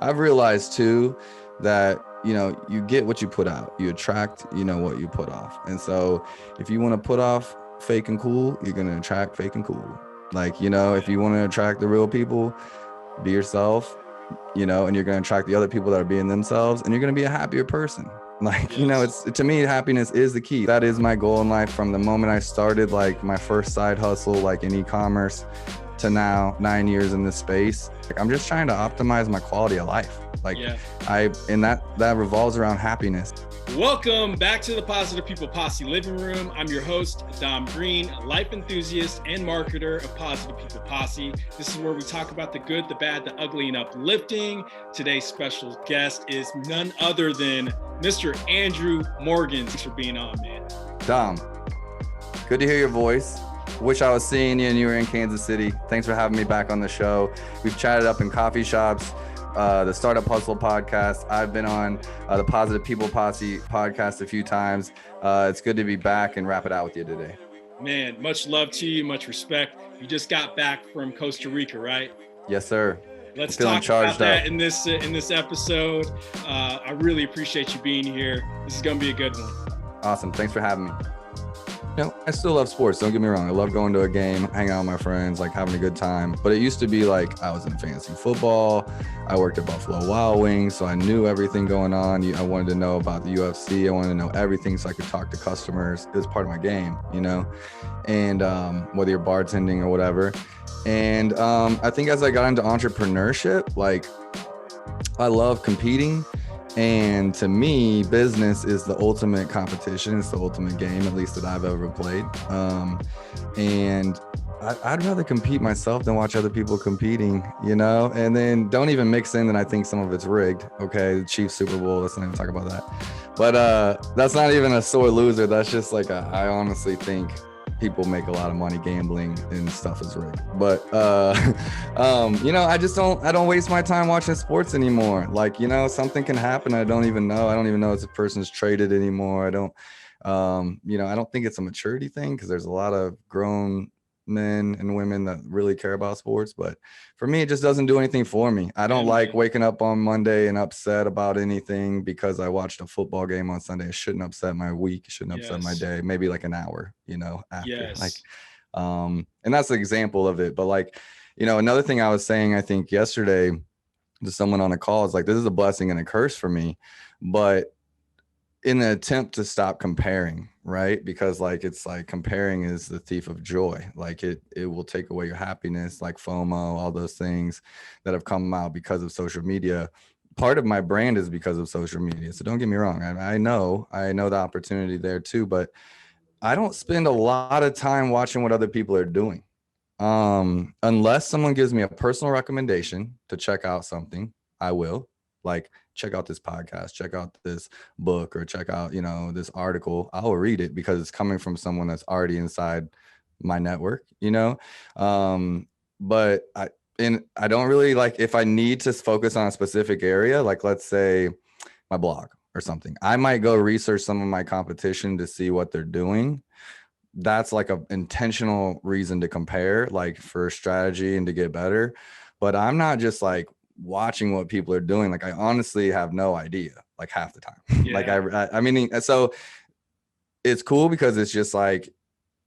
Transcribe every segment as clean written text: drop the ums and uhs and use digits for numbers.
I've realized too that, you get what you put out. You attract, what you put off. And so if you want to put off fake and cool, you're going to attract fake and cool. Like, if you want to attract the real people, be yourself, and you're going to attract the other people that are being themselves, and you're going to be a happier person. Like, Yes. to me, happiness is the key. That is my goal in life from the moment I started, like my first side hustle, like in e-commerce, to now 9 years in this space. Like, I'm just trying to optimize my quality of life. Like and that revolves around happiness. Welcome back to the Positive People Posse Living Room. I'm your host, Dom Green, a life enthusiast and marketer of Positive People Posse. This is where we talk about the good, the bad, the ugly, and uplifting. Today's special guest is none other than Mr. Andrew Morgan. Thanks for being on, man. Dom, good to hear your voice. Wish I was seeing you and you were in Kansas City. Thanks for having me back on the show. We've chatted up in coffee shops, the Startup Hustle podcast. I've been on the Positive People Posse podcast a few times. It's good to be back and wrap it out with you today. Man, much love to you, much respect. You just got back from Costa Rica, right? Yes, sir. Let's talk about that in this episode. I really appreciate you being here. This is going to be a good one. Awesome. Thanks for having me. I still love sports. Don't get me wrong. I love going to a game, hanging out with my friends, like having a good time. But it used to be like I was in fantasy football. I worked at Buffalo Wild Wings, so I knew everything going on. I wanted to know about the UFC. I wanted to know everything so I could talk to customers. It was part of my game, and whether you're bartending or whatever. And I think as I got into entrepreneurship, like I love competing. And to me, business is the ultimate competition. It's the ultimate game, at least that I've ever played. And I'd rather compete myself than watch other people competing, and then don't even mix in that I think some of it's rigged. Okay, the Chiefs Super Bowl, let's not even talk about that. But that's not even a sore loser. That's just like I honestly think people make a lot of money gambling and stuff is rigged. But I don't waste my time watching sports anymore. Like, something can happen. I don't even know if the person's traded anymore. I don't think it's a maturity thing, because there's a lot of grown men and women that really care about sports. But for me, it just doesn't do anything for me. I don't like waking up on Monday and upset about anything because I watched a football game on Sunday. It shouldn't upset my week. It shouldn't upset my day. Maybe like an hour, after. Like, and that's the example of it. But like, another thing I was saying, I think yesterday to someone on a call is like, this is a blessing and a curse for me. But in the attempt to stop comparing, right? Because like, it's like comparing is the thief of joy. Like it will take away your happiness, like FOMO, all those things that have come out because of social media. Part of my brand is because of social media. So don't get me wrong. I know the opportunity there too, but I don't spend a lot of time watching what other people are doing. Unless someone gives me a personal recommendation to check out something, I will. Like, check out this podcast, check out this book, or check out, this article. I will read it because it's coming from someone that's already inside my network, but I don't really like, if I need to focus on a specific area, like let's say my blog or something, I might go research some of my competition to see what they're doing. That's like an intentional reason to compare, like for strategy and to get better. But I'm not just like watching what people are doing. Like I honestly have no idea, like half the time. Like I mean, so it's cool because it's just like,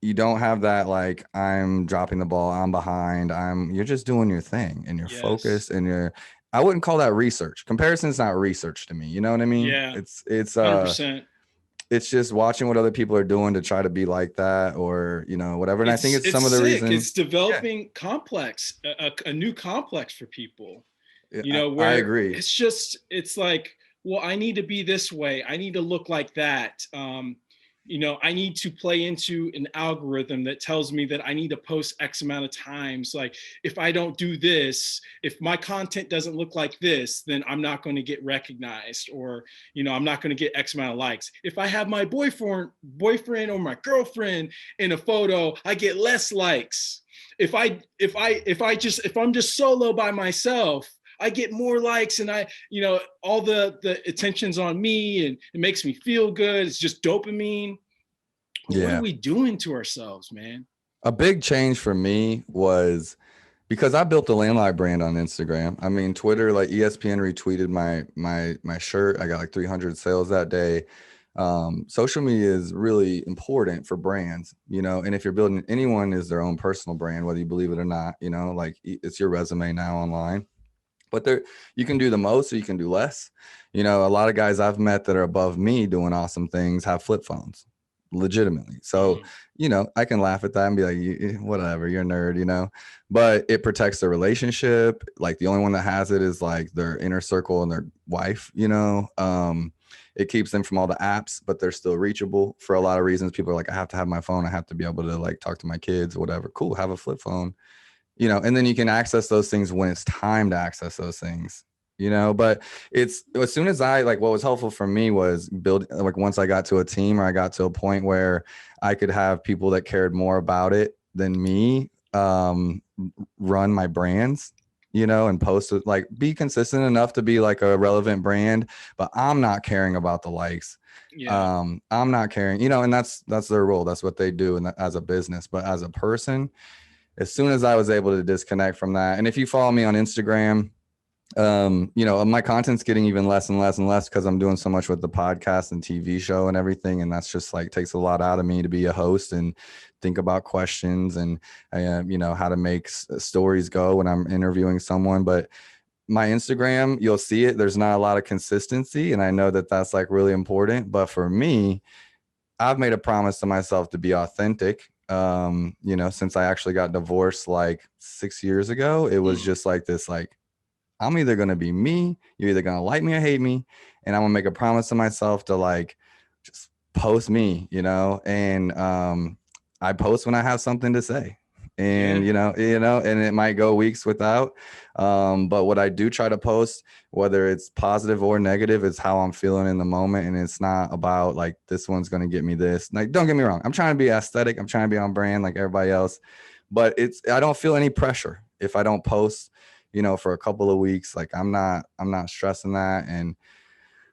you don't have that, like, I'm dropping the ball, I'm behind, you're just doing your thing and you're focused and I wouldn't call that research. Comparison's not research to me. You know what I mean? Yeah. It's 100%. It's just watching what other people are doing to try to be like that, or, whatever. And I think it's some of the sick. reasons It's developing complex, a new complex for people. Where I agree. It's like, well, I need to be this way. I need to look like that. I need to play into an algorithm that tells me that I need to post X amount of times. Like, if I don't do this, if my content doesn't look like this, then I'm not going to get recognized, or, I'm not going to get X amount of likes. If I have my boyfriend or my girlfriend in a photo, I get less likes. If I'm just solo by myself, I get more likes, and all the attention's on me, and it makes me feel good. It's just dopamine. What are we doing to ourselves, man? A big change for me was Because I built a landline brand on Instagram. I mean, Twitter, like ESPN retweeted my shirt. I got like 300 sales that day. Social media is really important for brands, and if you're building, anyone is their own personal brand, whether you believe it or not, like it's your resume now online. But there, you can do the most or you can do less. A lot of guys I've met that are above me doing awesome things have flip phones, legitimately. So, Mm. I can laugh at that and be like, whatever, you're a nerd. But it protects the relationship. Like the only one that has it is like their inner circle and their wife. It keeps them from all the apps, but they're still reachable for a lot of reasons. People are like, I have to have my phone. I have to be able to like talk to my kids or whatever. Cool. Have a flip phone, and then you can access those things when it's time to access those things, but it's, as soon as I, like, what was helpful for me was build, like, once I got to a team or I got to a point where I could have people that cared more about it than me, run my brands, and post it, like, be consistent enough to be like a relevant brand, but I'm not caring about the likes. Yeah. I'm not caring, and that's their role. That's what they do. And as a business, but as a person, as soon as I was able to disconnect from that. And if you follow me on Instagram, my content's getting even less and less and less because I'm doing so much with the podcast and TV show and everything. And that's just like takes a lot out of me to be a host and think about questions and, how to make stories go when I'm interviewing someone. But my Instagram, you'll see it. There's not a lot of consistency. And I know that that's like really important. But for me, I've made a promise to myself to be authentic. Since I actually got divorced like 6 years ago, it was Mm. just like this, like, I'm either going to be me, you're either going to like me or hate me. And I'm going to make a promise to myself to like, just post me, and, I post when I have something to say. And, Yeah. and it might go weeks without, but what I do try to post, whether it's positive or negative, is how I'm feeling in the moment. And it's not about like, this one's going to get me this. Like, don't get me wrong, I'm trying to be aesthetic, I'm trying to be on brand like everybody else, but I don't feel any pressure if I don't post, for a couple of weeks. Like, I'm not stressing that. And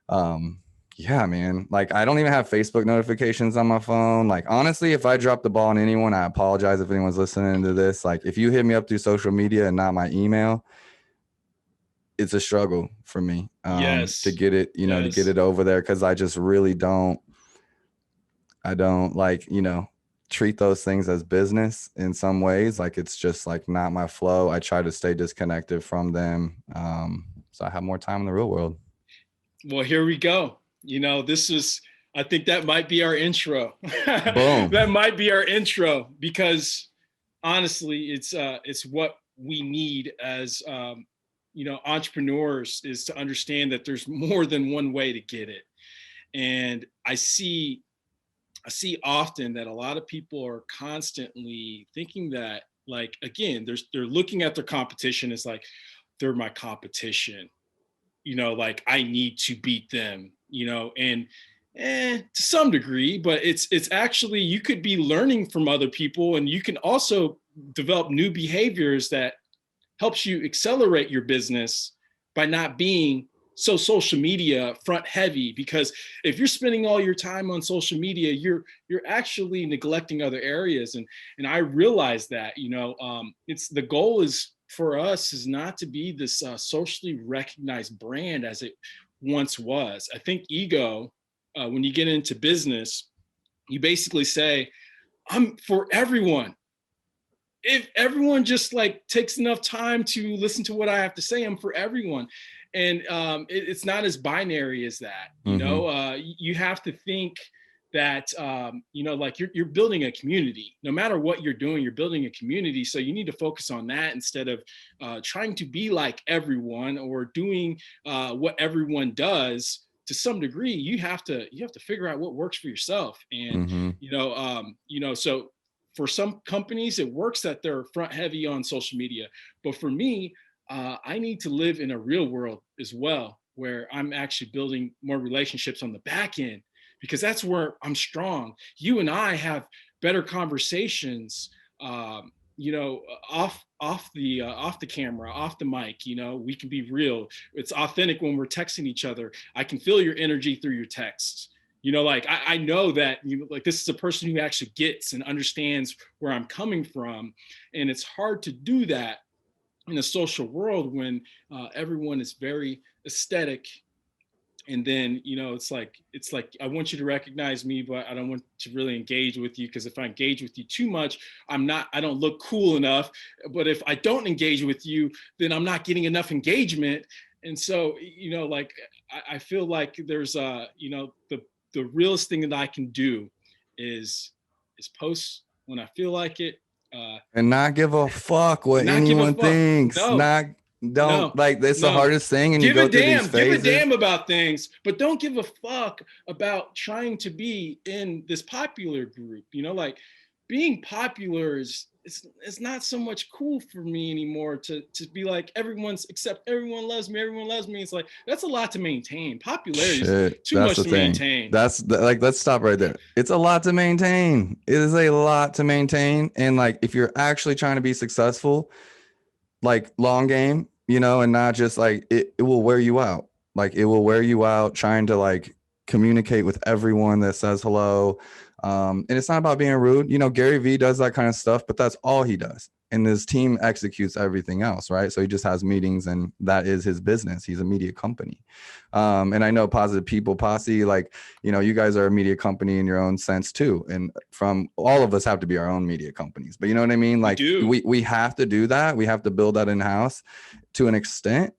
um yeah, man, like, I don't even have Facebook notifications on my phone. Like, honestly, if I drop the ball on anyone, I apologize if anyone's listening to this. Like, if you hit me up through social media and not my email, it's a struggle for me, to Yes. get it, to get Yes. it over there, because I just really don't like, treat those things as business in some ways. Like, it's just like not my flow. I try to stay disconnected from them, so I have more time in the real world. Well, here we go. This is, I think that might be our intro. Boom. That might be our intro because honestly, it's what we need as, entrepreneurs, is to understand that there's more than one way to get it. And I see often that a lot of people are constantly thinking that, like, again, they're looking at their competition as like, they're my competition, like I need to beat them, and to some degree, but it's actually, you could be learning from other people, and you can also develop new behaviors that helps you accelerate your business by not being so social media front heavy. Because if you're spending all your time on social media, you're actually neglecting other areas. And I realize that, it's, the goal is for us is not to be this socially recognized brand as it once was. I think ego, when you get into business, you basically say, I'm for everyone. If everyone just like takes enough time to listen to what I have to say, I'm for everyone. And it's not as binary as that. Mm-hmm. You have to think that, like you're building a community. No matter what you're doing, you're building a community. So you need to focus on that instead of trying to be like everyone or doing what everyone does. To some degree, you have to figure out what works for yourself. And Mm-hmm. so for some companies, it works that they're front heavy on social media. But for me, I need to live in a real world as well, where I'm actually building more relationships on the back end, because that's where I'm strong. You and I have better conversations, off the camera, off the mic. We can be real. It's authentic when we're texting each other. I can feel your energy through your texts. Like I know that like this is a person who actually gets and understands where I'm coming from. And it's hard to do that in a social world when everyone is very aesthetic, and then it's like I want you to recognize me, but I don't want to really engage with you, because if I engage with you too much, I don't look cool enough. But if I don't engage with you, then I'm not getting enough engagement. And so like I feel like there's the realest thing that I can do is post when I feel like it, uh And not give a fuck what not give a anyone fuck. thinks. No, Not don't no, like it's the no. hardest thing, and you Give a go through these damn. Give a phases. damn about things, but don't give a fuck about trying to be in this popular group. Like being popular is it's not so much cool for me anymore to be like everyone's except everyone loves me. Everyone loves me. It's like that's a lot to maintain. Popularity is Shit, too that's much the to thing. maintain. Like, let's stop right there. It's a lot to maintain. It is a lot to maintain. And like, if you're actually trying to be successful, like long game, and not just like it will wear you out. Like it will wear you out trying to like communicate with everyone that says hello. And it's not about being rude. Gary Vee does that kind of stuff, but that's all he does. And his team executes everything else, right? So he just has meetings, and that is his business. He's a media company. And I know Positive People, Posse, like, you guys are a media company in your own sense too. And from all of us have to be our own media companies. But you know what I mean? We Like do. we have to do that. We have to build that in-house to an extent.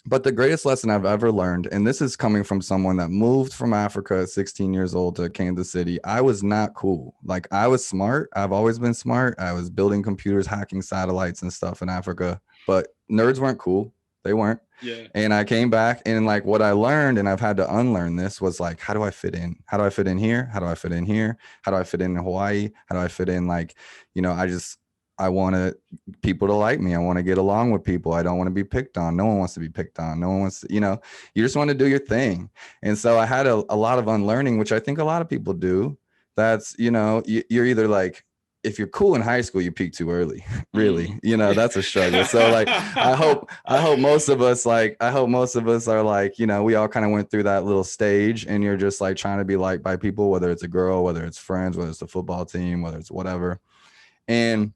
But the greatest lesson I've ever learned, and this is coming from someone that moved from Africa at 16 years old to Kansas City, I was not cool. Like I was smart. I've always been smart. I was building computers, hacking satellites and stuff in Africa, but nerds weren't cool. They weren't. Yeah. And I came back, and like what I learned, and I've had to unlearn this, was like, how do I fit in? How do I fit in here? How do I fit in here? How do I fit in Hawaii? How do I fit in? Like, I want people to like me. I want to get along with people. I don't want to be picked on. No one wants to be picked on. No one wants to, you just want to do your thing. And so I had a lot of unlearning, which I think a lot of people do. That's, you're either like, if you're cool in high school, you peak too early. Really, that's a struggle. So like, I hope most of us are like, we all kind of went through that little stage, and you're just like trying to be liked by people, whether it's a girl, whether it's friends, whether it's the football team, whether it's whatever. And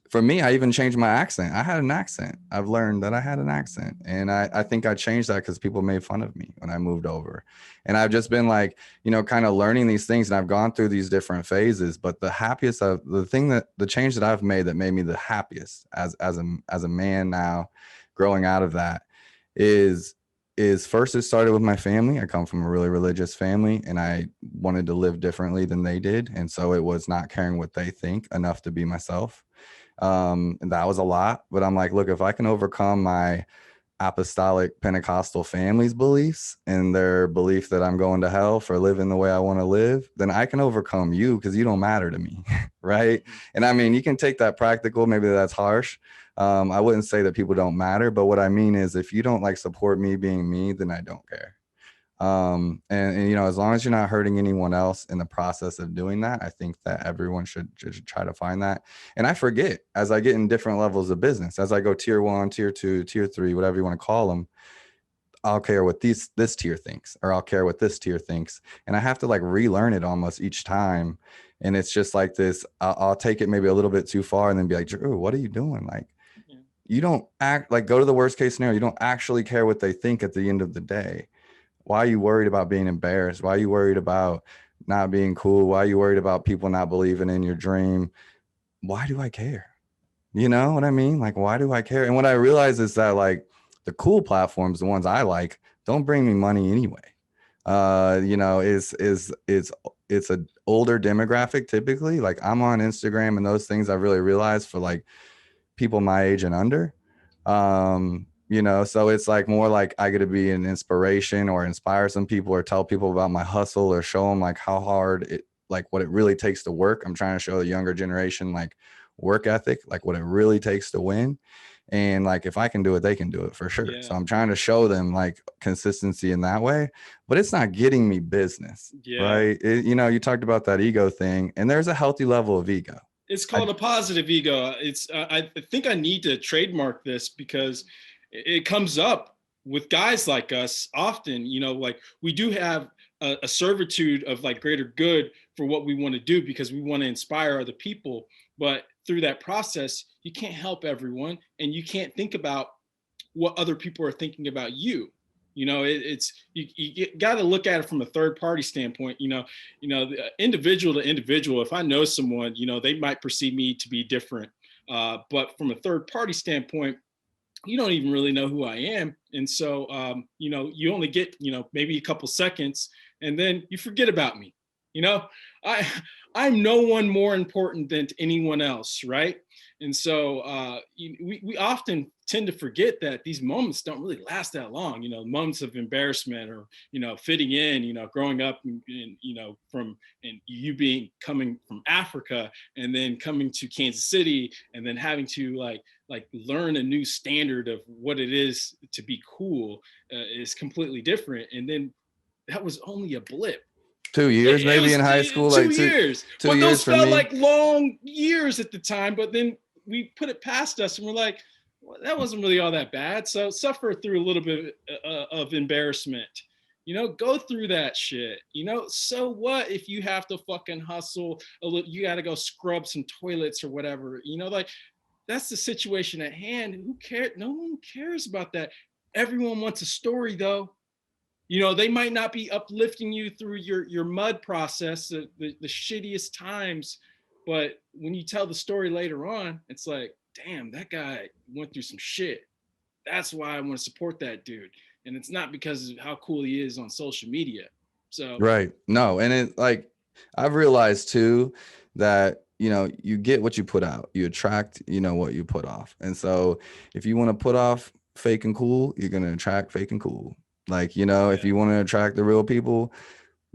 for me, I even changed my accent. I had an accent. I've learned that I had an accent. And I think I changed that because people made fun of me when I moved over. And I've just been like, kind of learning these things. And I've gone through these different phases. But the change that I've made that made me the happiest as a man now, growing out of that, is first it started with my family. I come from a really religious family, and I wanted to live differently than they did. And so it was not caring what they think enough to be myself. And that was a lot, but I'm like, look, if I can overcome my apostolic Pentecostal family's beliefs and their belief that I'm going to hell for living the way I want to live, then I can overcome you, because you don't matter to me. Right. And I mean, you can take that practical. Maybe that's harsh. I wouldn't say that people don't matter, but what I mean is, if you don't like support me being me, then I don't care. And as long as you're not hurting anyone else in the process of doing that, I think that everyone should try to find that. And I forget, as I get in different levels of business, as I go tier 1, tier 2, tier 3, whatever you want to call them, I'll care what this tier thinks, or I'll care what this tier thinks. And I have to like relearn it almost each time. And it's just like this, I'll take it maybe a little bit too far and then be like, Drew, what are you doing? Like, you don't act like, go to the worst case scenario. You don't actually care what they think at the end of the day. Why are you worried about being embarrassed? Why are you worried about not being cool? Why are you worried about people not believing in your dream? Why do I care? You know what I mean? Like, why do I care? And what I realize is that like the cool platforms, the ones I like, don't bring me money anyway. It's a older demographic typically. Like I'm on Instagram and those things, I really realized, for like people my age and under. So it's like more like I get to be an inspiration or inspire some people, or tell people about my hustle, or show them like how hard it, like what it really takes to work. I'm trying to show the younger generation like work ethic, like what it really takes to win. And like, if I can do it, they can do it for sure. Yeah. So I'm trying to show them like consistency in that way, but it's not getting me business. Yeah. Right. You talked about that ego thing, and there's a healthy level of ego. It's called a positive ego. It's I think I need to trademark this, because it comes up with guys like us often. Like we do have a servitude of like greater good for what we want to do, because we want to inspire other people. But through that process, you can't help everyone, and you can't think about what other people are thinking about you. It's you got to look at it from a third party standpoint. Individual to individual. If I know someone, they might perceive me to be different, but from a third party standpoint, you don't even really know who I am. And so, you only get, maybe a couple seconds, and then you forget about me. You know, I, I'm no one more important than anyone else. Right. And so, we often tend to forget that these moments don't really last that long, moments of embarrassment, or, fitting in, growing up and you being coming from Africa, and then coming to Kansas City, and then having to learn a new standard of what it is to be cool, is completely different. And then that was only a blip. 2 years It maybe was in high school, two like two years, two but those years for felt me. like long years at the time. But then we put it past us, and we're like, well, that wasn't really all that bad. So suffer through a little bit of embarrassment. Go through that shit. So what if you have to fucking hustle a little? You got to go scrub some toilets or whatever. That's the situation at hand. Who cares? No one cares about that. Everyone wants a story, though. They might not be uplifting you through your mud process, the shittiest times, but when you tell the story later on, it's like, damn, that guy went through some shit. That's why I want to support that dude. And it's not because of how cool he is on social media. So Right. No, and it like I've realized too that you get what you put out. You attract, what you put off. And so if you want to put off fake and cool, you're going to attract fake and cool. Like, if yeah, you want to attract the real people,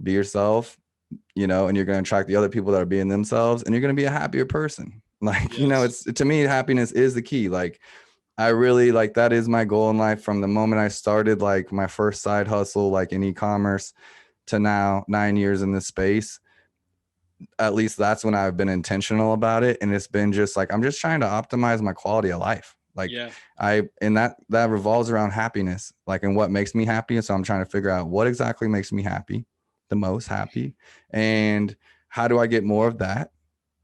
be yourself, and you're going to attract the other people that are being themselves, and you're going to be a happier person. Like, yes, it's, to me, happiness is the key. Like, I really like, that is my goal in life from the moment I started like my first side hustle, like in e-commerce, to now 9 years in this space. At least that's when I've been intentional about it. And it's been just like, I'm just trying to optimize my quality of life. Like yeah, and that revolves around happiness, like, and what makes me happy. And so I'm trying to figure out what exactly makes me happy, the most happy, and how do I get more of that?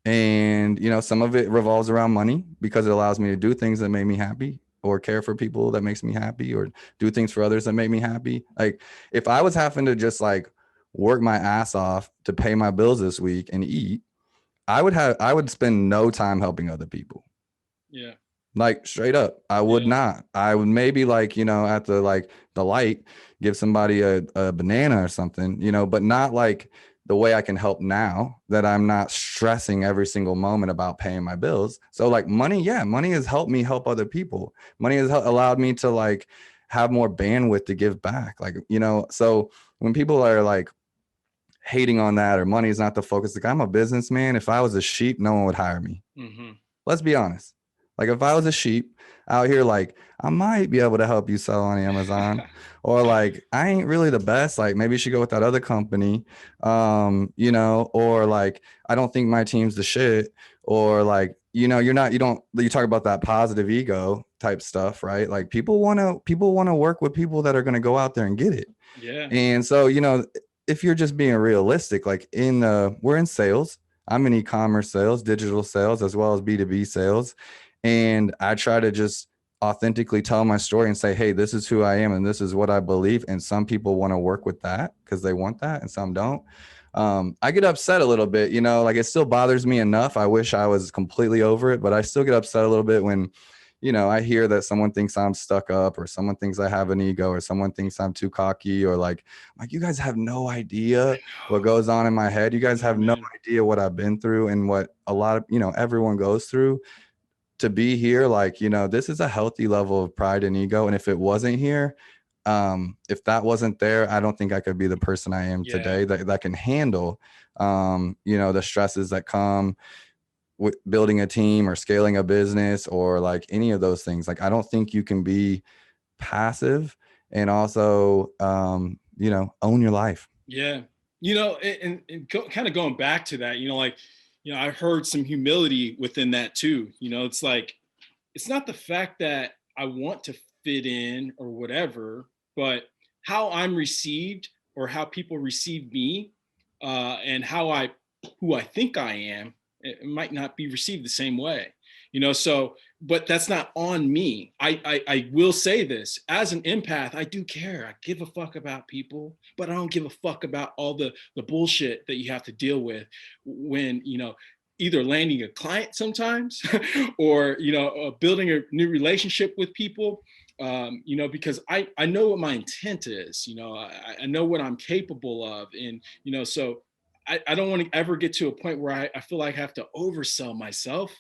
And, some of it revolves around money because it allows me to do things that make me happy, or care for people that makes me happy, or do things for others that make me happy. Like if I was having to just like work my ass off to pay my bills this week and eat, I would spend no time helping other people. yeah, Like straight up, I would yeah, not. I would maybe like, at the light, give somebody a banana or something, but not like the way I can help now that I'm not stressing every single moment about paying my bills. So like money, yeah, money has helped me help other people. Money has allowed me to like have more bandwidth to give back. Like, so when people are like hating on that, or money is not the focus, like I'm a businessman. If I was a sheep, no one would hire me. mm-hmm. Let's be honest. Like if I was a sheep out here, like I might be able to help you sell on Amazon, or like I ain't really the best. Like maybe you should go with that other company, or like I don't think my team's the shit, or like you talk about that positive ego type stuff, right? Like people want to work with people that are going to go out there and get it. Yeah, And so if you're just being realistic, like we're in sales. I'm in e-commerce sales, digital sales, as well as B2B sales. And I try to just authentically tell my story and say, hey, this is who I am and this is what I believe. And some people want to work with that because they want that, and some don't. I get upset a little bit, like it still bothers me enough. I wish I was completely over it, but I still get upset a little bit when, I hear that someone thinks I'm stuck up, or someone thinks I have an ego, or someone thinks I'm too cocky, or like you guys have no I idea what know, goes on in my head. You I guys know, have no man. idea what I've been through and what a lot of, everyone goes through to be here. Like, this is a healthy level of pride and ego. And if it wasn't here, if that wasn't there, I don't think I could be the person I am Yeah, today that can handle, the stresses that come with building a team or scaling a business, or like any of those things. Like, I don't think you can be passive and also, own your life. yeah. Kind of going back to that, I heard some humility within that too. It's like, it's not the fact that I want to fit in or whatever, but how I'm received, or how people receive me, and who I think I am, it might not be received the same way. So, but that's not on me. I will say this, as an empath, I do care. I give a fuck about people, but I don't give a fuck about all the bullshit that you have to deal with when, either landing a client sometimes or, building a new relationship with people. Because I know what my intent is, I know what I'm capable of. And, so I don't want to ever get to a point where I feel like I have to oversell myself,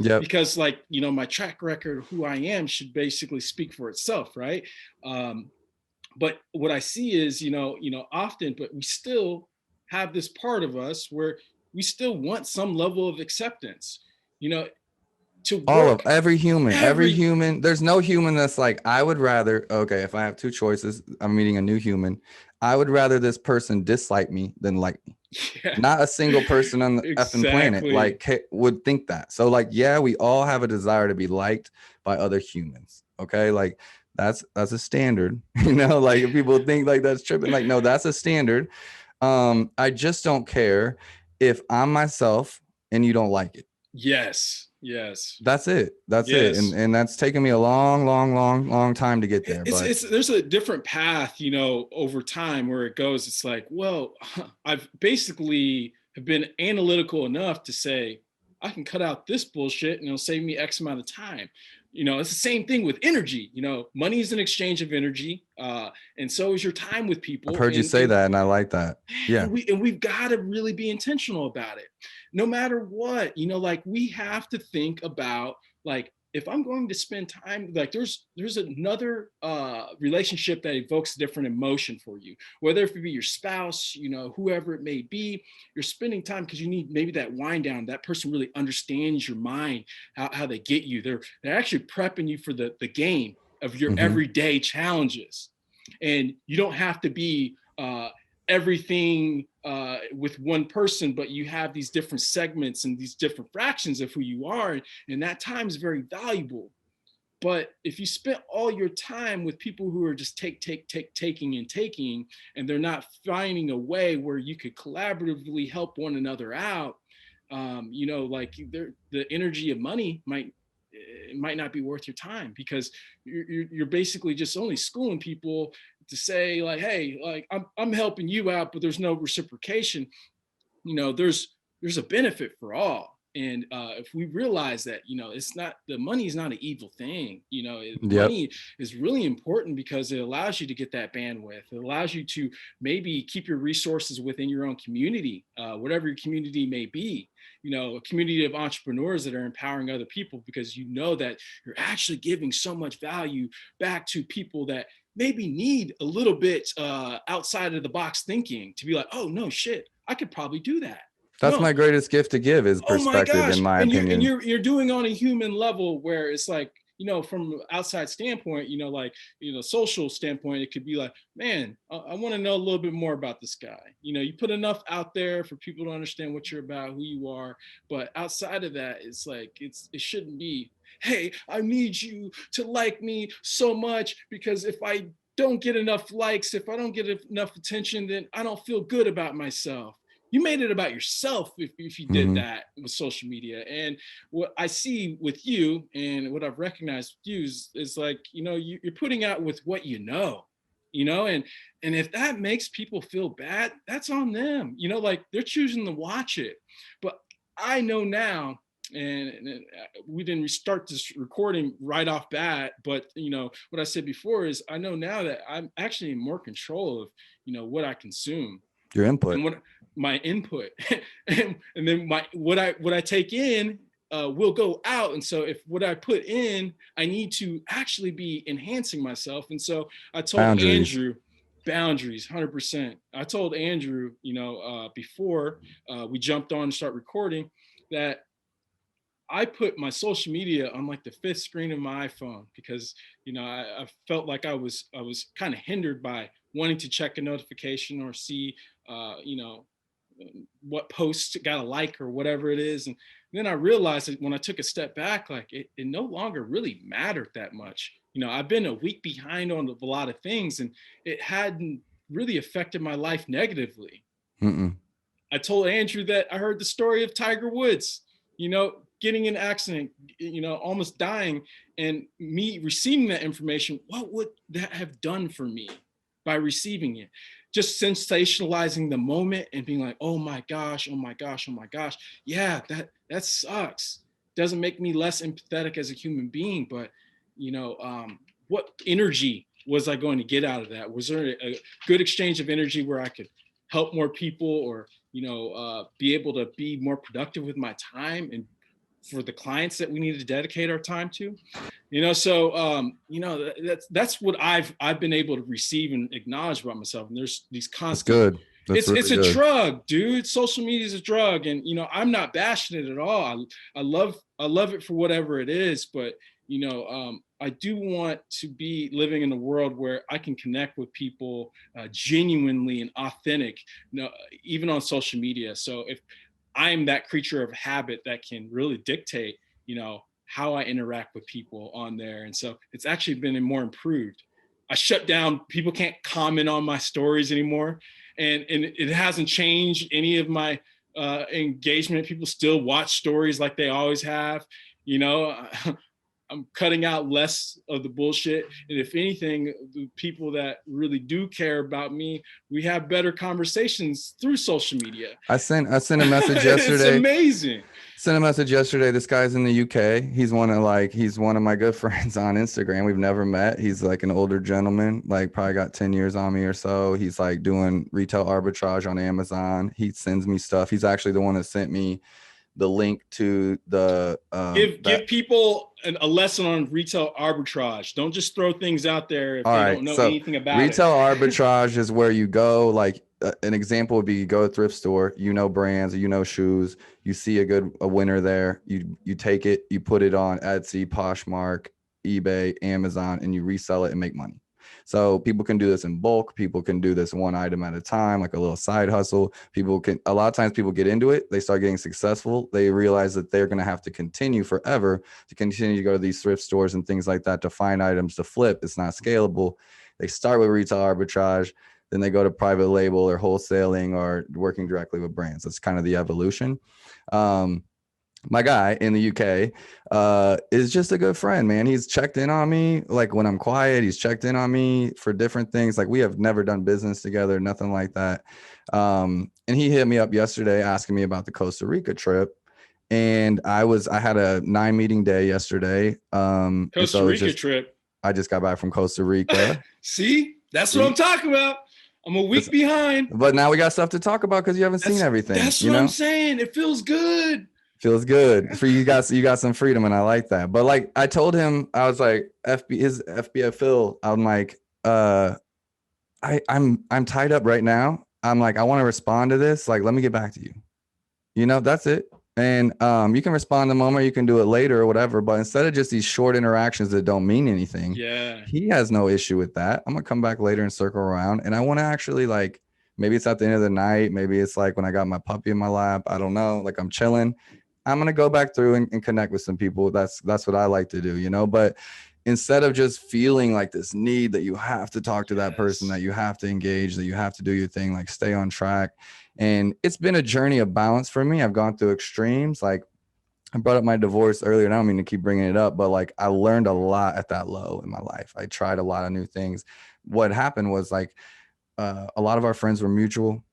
Yep. because my track record of who I am should basically speak for itself. Right. But what I see is, often, but we still have this part of us where we still want some level of acceptance, you know, to All of work every every, human, there's no human that's like, I would rather, okay, if I have two choices, I'm meeting a new human, I would rather this person dislike me than like me. yeah, Not a single person on the effing planet exactly. like would think that. So like, yeah, we all have a desire to be liked by other humans. Okay. Like that's a standard, like if people think like that's tripping, like, no, that's a standard. I just don't care if I'm myself and you don't like it. Yes, yes, That's it. That's it. yes. And that's taken me a long, long, long, long time to get there. But There's a different path, over time where it goes. It's like, well, I've basically have been analytical enough to say I can cut out this bullshit and it'll save me X amount of time. It's the same thing with energy. Money is an exchange of energy, and so is your time with I've people. heard you say that and I like that. Yeah. And we've got to really be intentional about it, no matter what. Like, we have to think about, like, if I'm going to spend time, like, there's another relationship that evokes a different emotion for you, whether it be your spouse, whoever it may be. You're spending time because you need maybe that wind down. That person really understands your mind, how they get you. They're actually prepping you for the game of your Mm-hmm. everyday challenges. And you don't have to be everything with one person, but you have these different segments and these different fractions of who you are, and that time is very valuable. But if you spent all your time with people who are just taking and taking, and they're not finding a way where you could collaboratively help one another out, like, the energy of money might not be worth your time, because you're basically just only schooling people to say, like, hey, like, I'm helping you out, but there's no reciprocation. There's a benefit for all. And if we realize that, it's not, the money is not an evil thing. Yep. Money is really important because it allows you to get that bandwidth. It allows you to maybe keep your resources within your own community, whatever your community may be. A community of entrepreneurs that are empowering other people, because that you're actually giving so much value back to people that maybe need a little bit outside of the box thinking, to be like, oh no shit, I could probably do that. That's No, my greatest gift to give, is oh my perspective, in gosh. my And you're and opinion. you're you're doing on a human level, where it's like, from outside standpoint, like, social standpoint, it could be like, man, I want to know a little bit more about this guy. You put enough out there for people to understand what you're about, who you are. But outside of that, it's like, it shouldn't be, hey, I need you to like me so much, because if I don't get enough likes, if I don't get enough attention, then I don't feel good about myself. You made it about yourself if you did Mm-hmm. that with social media. And what I see with you, and what I've recognized with you, is like, you're putting out with what and if that makes people feel bad, that's on them. Like, they're choosing to watch it. But I know now, and we didn't start this recording right off bat, but what I said before is, I know now that I'm actually in more control of what I consume, Your input. and what my input, and then what I take in will go out. And so if what I put in, I need to actually be enhancing myself. And so I told Boundaries. Andrew, boundaries, 100%. I told Andrew, before we jumped on and start recording, that I put my social media on like the fifth screen of my iPhone, because I felt like I was kind of hindered by wanting to check a notification or see what post got a like or whatever it is. And then I realized that when I took a step back, like, it no longer really mattered that much. I've been a week behind on a lot of things, and it hadn't really affected my life negatively. Mm-mm. I told Andrew that I heard the story of Tiger Woods, getting in an accident, almost dying, and me receiving that information, what would that have done for me by receiving it? Just sensationalizing the moment and being like, oh my gosh, oh my gosh, oh my gosh. Yeah, that sucks. Doesn't make me less empathetic as a human being, but what energy was I going to get out of that? Was there a good exchange of energy where I could help more people, or be able to be more productive with my time and for the clients that we need to dedicate our time to? That's what I've been able to receive and acknowledge about myself. And there's these That's constant, good. That's it's really a good. drug, dude. Social media is a drug, and I'm not bashing it at all. I love it for whatever it is, but I do want to be living in a world where I can connect with people genuinely and authentic, even on social media. So if I'm that creature of habit that can really dictate, how I interact with people on there. And so it's actually been more improved. I shut down, people can't comment on my stories anymore. And it hasn't changed any of my engagement. People still watch stories like they always have. I'm cutting out less of the bullshit. And if anything, the people that really do care about me, we have better conversations through social media. I sent a message yesterday. It's amazing. Sent a message yesterday. This guy's in the UK. He's one of my good friends on Instagram. We've never met. He's like an older gentleman, like probably got 10 years on me or so. He's like doing retail arbitrage on Amazon. He sends me stuff. He's actually the one that sent me the link to the give people a lesson on retail arbitrage. Don't just throw things out there if they don't know anything about it. Retail arbitrage is where you go, like an example would be you go to a thrift store, brands, shoes, you see a winner there, you take it, you put it on Etsy, Poshmark, eBay, Amazon, and you resell it and make money. So people can do this in bulk. People can do this one item at a time, like a little side hustle. A lot of times people get into it. They start getting successful. They realize that they're going to have to continue forever to continue to go to these thrift stores and things like that to find items to flip. It's not scalable. They start with retail arbitrage. Then they go to private label or wholesaling or working directly with brands. That's kind of the evolution. My guy in the UK is just a good friend, man. He's checked in on me. Like when I'm quiet, he's checked in on me for different things. Like we have never done business together, nothing like that. And he hit me up yesterday asking me about the Costa Rica trip. And I had a 9-meeting day yesterday. Costa Rica trip. I just got back from Costa Rica. See, that's what I'm talking about. I'm a week behind. But now we got stuff to talk about because you haven't seen everything. That's what I'm saying. It feels good. Feels good for you guys. You got some freedom, and I like that. But like I told him, I was like, his FBF Phil. I'm like, I'm tied up right now. I'm like, I want to respond to this. Like, let me get back to you. That's it. And you can respond the moment, you can do it later or whatever. But instead of just these short interactions that don't mean anything, he has no issue with that. I'm gonna come back later and circle around, and I want to actually like. Maybe it's at the end of the night. Maybe it's like when I got my puppy in my lap. I don't know. Like I'm chilling. I'm going to go back through and connect with some people. That's what I like to do, but instead of just feeling like this need that you have to talk to that person, that you have to engage, that you have to do your thing, like stay on track. And it's been a journey of balance for me. I've gone through extremes. Like I brought up my divorce earlier, and I don't mean to keep bringing it up, but like I learned a lot at that low in my life. I tried a lot of new things. What happened was like a lot of our friends were mutual.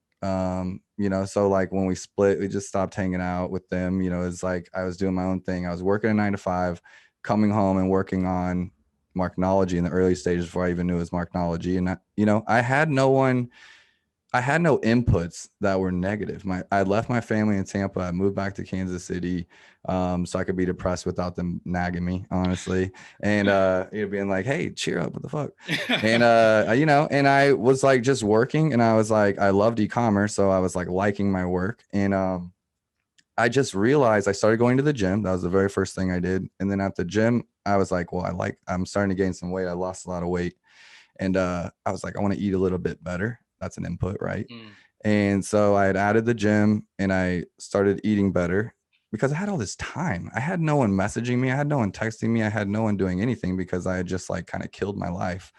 So like when we split, we just stopped hanging out with them. It's like I was doing my own thing. I was working a 9-to-5, coming home and working on Marknology in the early stages before I even knew it was Marknology. And I had no inputs that were negative. I left my family in Tampa. I moved back to Kansas City so I could be depressed without them nagging me, honestly. And being like, hey, cheer up, what the fuck? And and I was like just working, and I was like, I loved e-commerce, so I was like liking my work. And I just realized I started going to the gym. That was the very first thing I did. And then at the gym, I was like, well, I'm starting to gain some weight. I lost a lot of weight. And I was like, I want to eat a little bit better. That's an input, right? And so I had added the gym, and I started eating better because I had all this time. I had no one messaging me. I had no one texting me. I had no one doing anything because I had just like kind of killed my life.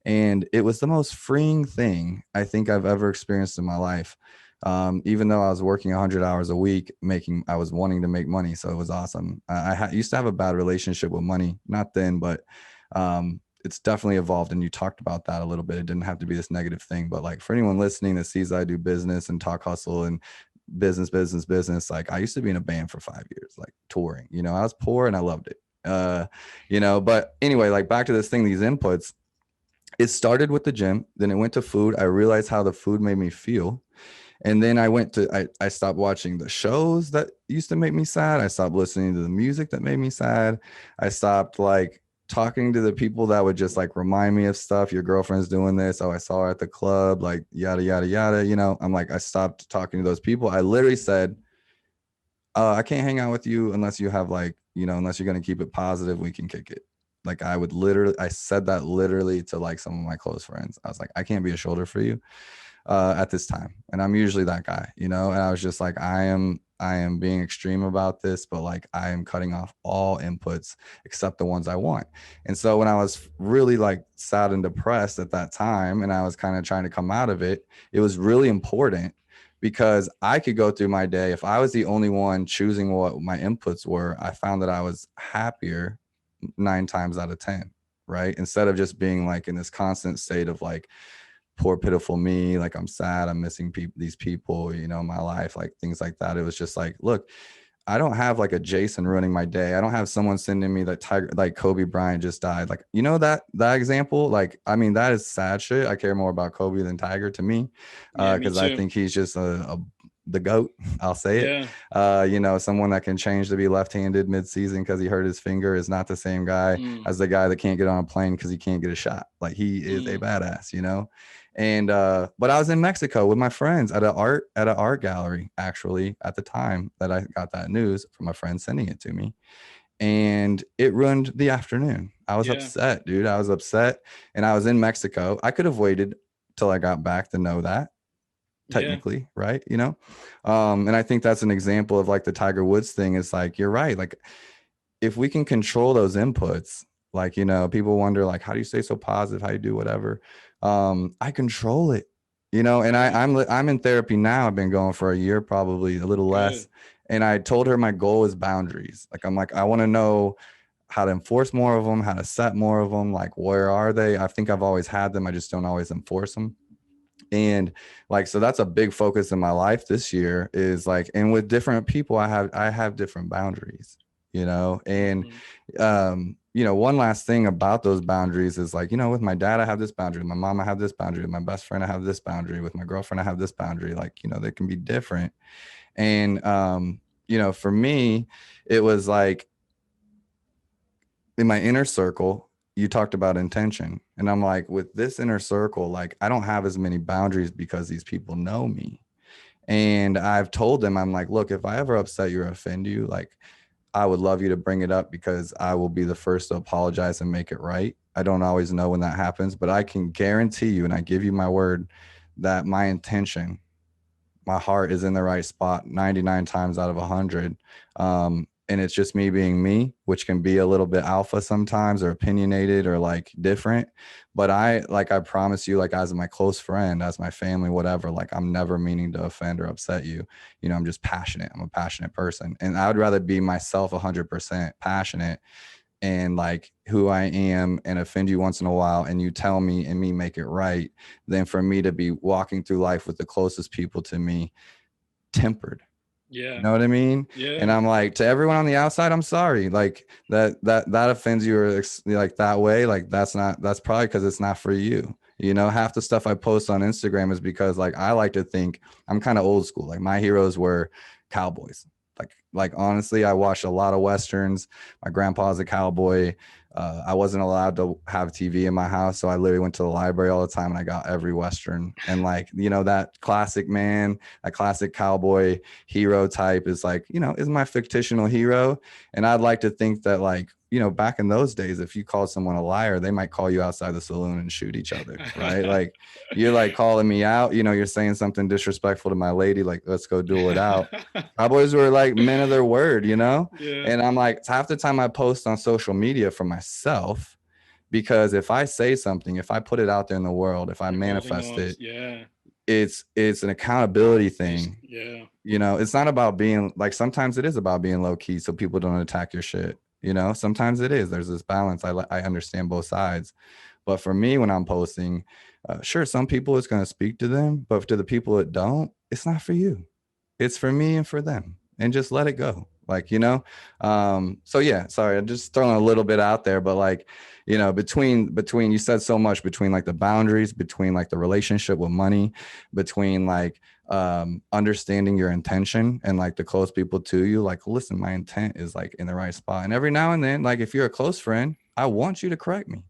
And it was the most freeing thing I think I've ever experienced in my life. Even though I was working 100 hours a week, I was wanting to make money. So it was awesome. I used to have a bad relationship with money, not then, but it's definitely evolved. And you talked about that a little bit. It didn't have to be this negative thing, but like for anyone listening that sees I do business and talk hustle and business, like I used to be in a band for 5 years, like touring, I was poor and I loved it. But anyway, like back to this thing, these inputs, it started with the gym, then it went to food. I realized how the food made me feel. And then I stopped watching the shows that used to make me sad. I stopped listening to the music that made me sad. I stopped like talking to the people that would just like remind me of stuff. Your girlfriend's doing this. Oh, I saw her at the club, like yada, yada, yada. I'm like, I stopped talking to those people. I literally said, I can't hang out with you unless you have like, unless you're going to keep it positive, we can kick it. Like I said that literally to like some of my close friends. I was like, I can't be a shoulder for you at this time. And I'm usually that guy, and I was just like, I am being extreme about this, but like I am cutting off all inputs except the ones I want. And so when I was really like sad and depressed at that time, and I was kind of trying to come out of it, it was really important because I could go through my day. If I was the only one choosing what my inputs were, I found that I was happier 9 times out of 10, right? Instead of just being like in this constant state of like, poor pitiful me, like I'm sad, I'm missing these people, my life, like things like that. It was just like, look, I don't have like a Jason ruining my day. I don't have someone sending me that Tiger, like Kobe Bryant just died, like that example. Like, I mean, that is sad shit. I care more about Kobe than Tiger to me, Yeah, me because I too. think he's just the GOAT. I'll say it. Yeah. Someone that can change to be left-handed mid-season because he hurt his finger is not the same guy Mm, as the guy that can't get on a plane because he can't get a shot. Like he is a mm, badass, And but I was in Mexico with my friends at an art gallery, actually, at the time that I got that news from a friend sending it to me. And it ruined the afternoon. I was yeah. upset, dude. I was upset. And I was in Mexico. I could have waited till I got back to know that, Yeah. technically, right? And I think that's an example of like the Tiger Woods thing. Is like, you're right. Like if we can control those inputs, like, people wonder like, how do you stay so positive? How do you do whatever? I control it, and Yeah. I'm in therapy now. I've been going for a year, probably a little less. Good. And I told her my goal is boundaries. Like, I'm like, I want to know how to enforce more of them, how to set more of them. Like, where are they? I think I've always had them. I just don't always enforce them. And like, so that's a big focus in my life this year, is like, and with different people, I have different boundaries, and Hmm. one last thing about those boundaries is like, with my dad, I have this boundary, with my mom, I have this boundary, with my best friend, I have this boundary, with my girlfriend, I have this boundary. Like, they can be different. And for me, it was like in my inner circle, you talked about intention. And I'm like, with this inner circle, like I don't have as many boundaries because these people know me. And I've told them, I'm like, look, if I ever upset you or offend you, like I would love you to bring it up because I will be the first to apologize and make it right. I don't always know when that happens, but I can guarantee you, and I give you my word, that my intention, my heart is in the right spot 99 times out of 100. And it's just me being me, which can be a little bit alpha sometimes, or opinionated, or like different. But I promise you, like as my close friend, as my family, whatever, like I'm never meaning to offend or upset you. I'm just passionate. I'm a passionate person. And I would rather be myself 100% passionate and like who I am, and offend you once in a while and you tell me and me make it right, than for me to be walking through life with the closest people to me tempered. You Yeah. know what I mean? And Yeah. I'm like, to everyone on the outside, I'm sorry. Like that offends you, or like that way. Like that's probably because it's not for you. Half the stuff I post on Instagram is because like I like to think I'm kind of old school. Like my heroes were cowboys. Like honestly, I watched a lot of westerns. My grandpa's a cowboy. I wasn't allowed to have TV in my house, so I literally went to the library all the time and I got every western. And like, that classic man, a classic cowboy hero type is like, is my fictional hero. And I'd like to think that like, back in those days, if you called someone a liar, they might call you outside the saloon and shoot each other, right? Like you're like calling me out, you're saying something disrespectful to my lady, like let's go duel it out. Cowboys were like men of their word, Yeah. and I'm like, half the time I post on social media for myself, because if I say something, if I put it out there in the world, if I You're holding manifest on. it, Yeah. it's an accountability thing. Yeah. You know, it's not about being like, sometimes it is about being low key so people don't attack your shit. You know, sometimes it is. There's this balance. I understand both sides. But for me, when I'm posting, sure, some people it's going to speak to them, but to the people that don't, it's not for you. It's for me and for them, and just let it go. Like, you know, so yeah, sorry, I'm just throwing a little bit out there, but like, you know, between you said so much, between like the boundaries, between like the relationship with money, between like understanding your intention and like the close people to you, like, listen, my intent is like in the right spot. And every now and then, like, if you're a close friend, I want you to correct me.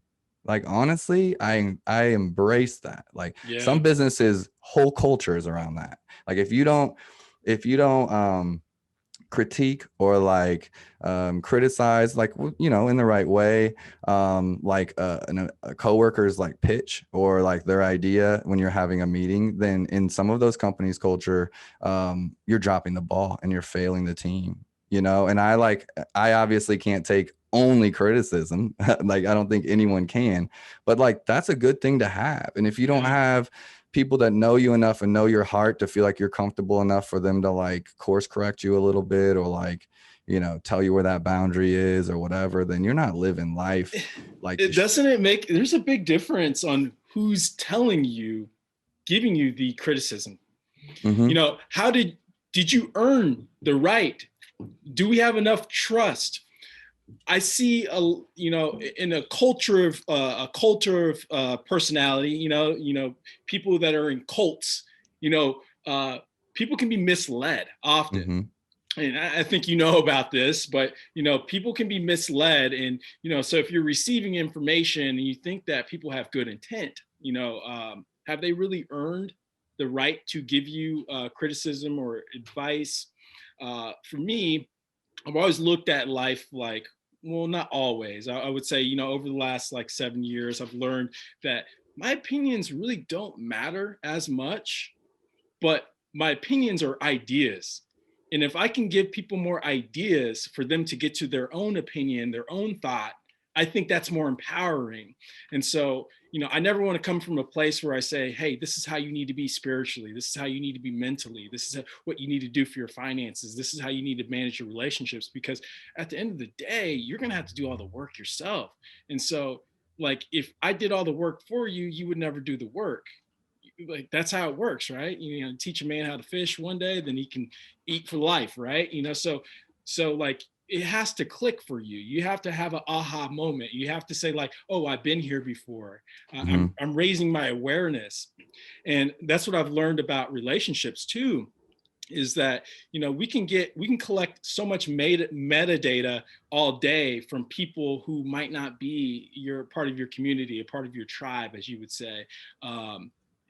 Like, honestly, I embrace that. Like, Yeah. some businesses whole cultures around that. Like, if you don't critique or like criticize, like, you know, in the right way, like a coworker's like pitch or like their idea when you're having a meeting, then in some of those companies culture, you're dropping the ball and you're failing the team, you know. And I obviously can't take only criticism. Like, I don't think anyone can, but like, that's a good thing to have. And if you don't Yeah. have people that know you enough and know your heart to feel like you're comfortable enough for them to like course correct you a little bit, or like, you know, tell you where that boundary is or whatever, then you're not living life like It doesn't it make, there's a big difference on who's telling you, giving you the criticism. You Mm-hmm. know, how did you earn the right? Do we have enough trust? I see you know, in a culture of personality, you know, people that are in cults, you know, people can be misled often. Mm-hmm. And I think you know about this, but you know, people can be misled, and you know, so if you're receiving information and you think that people have good intent, you know, have they really earned the right to give you criticism or advice? For me, I've always looked at life like, well, not always. I would say, you know, over the last like 7 years, I've learned that my opinions really don't matter as much, but my opinions are ideas. And if I can give people more ideas for them to get to their own opinion, their own thought, I think that's more empowering. And so, you know, I never want to come from a place where I say, hey, this is how you need to be spiritually. This is how you need to be mentally. This is what you need to do for your finances. This is how you need to manage your relationships. Because at the end of the day, you're going to have to do all the work yourself. And so, like, if I did all the work for you, you would never do the work. Like, that's how it works, right? You know, teach a man how to fish one day, then he can eat for life, right? You know, so like, it has to click for you. You have to have an aha moment. You have to say like, oh, I've been here before. Mm-hmm. I'm raising my awareness. And that's what I've learned about relationships too, is that, you know, we can collect so much metadata all day from people who might not be your part of your community, a part of your tribe, as you would say.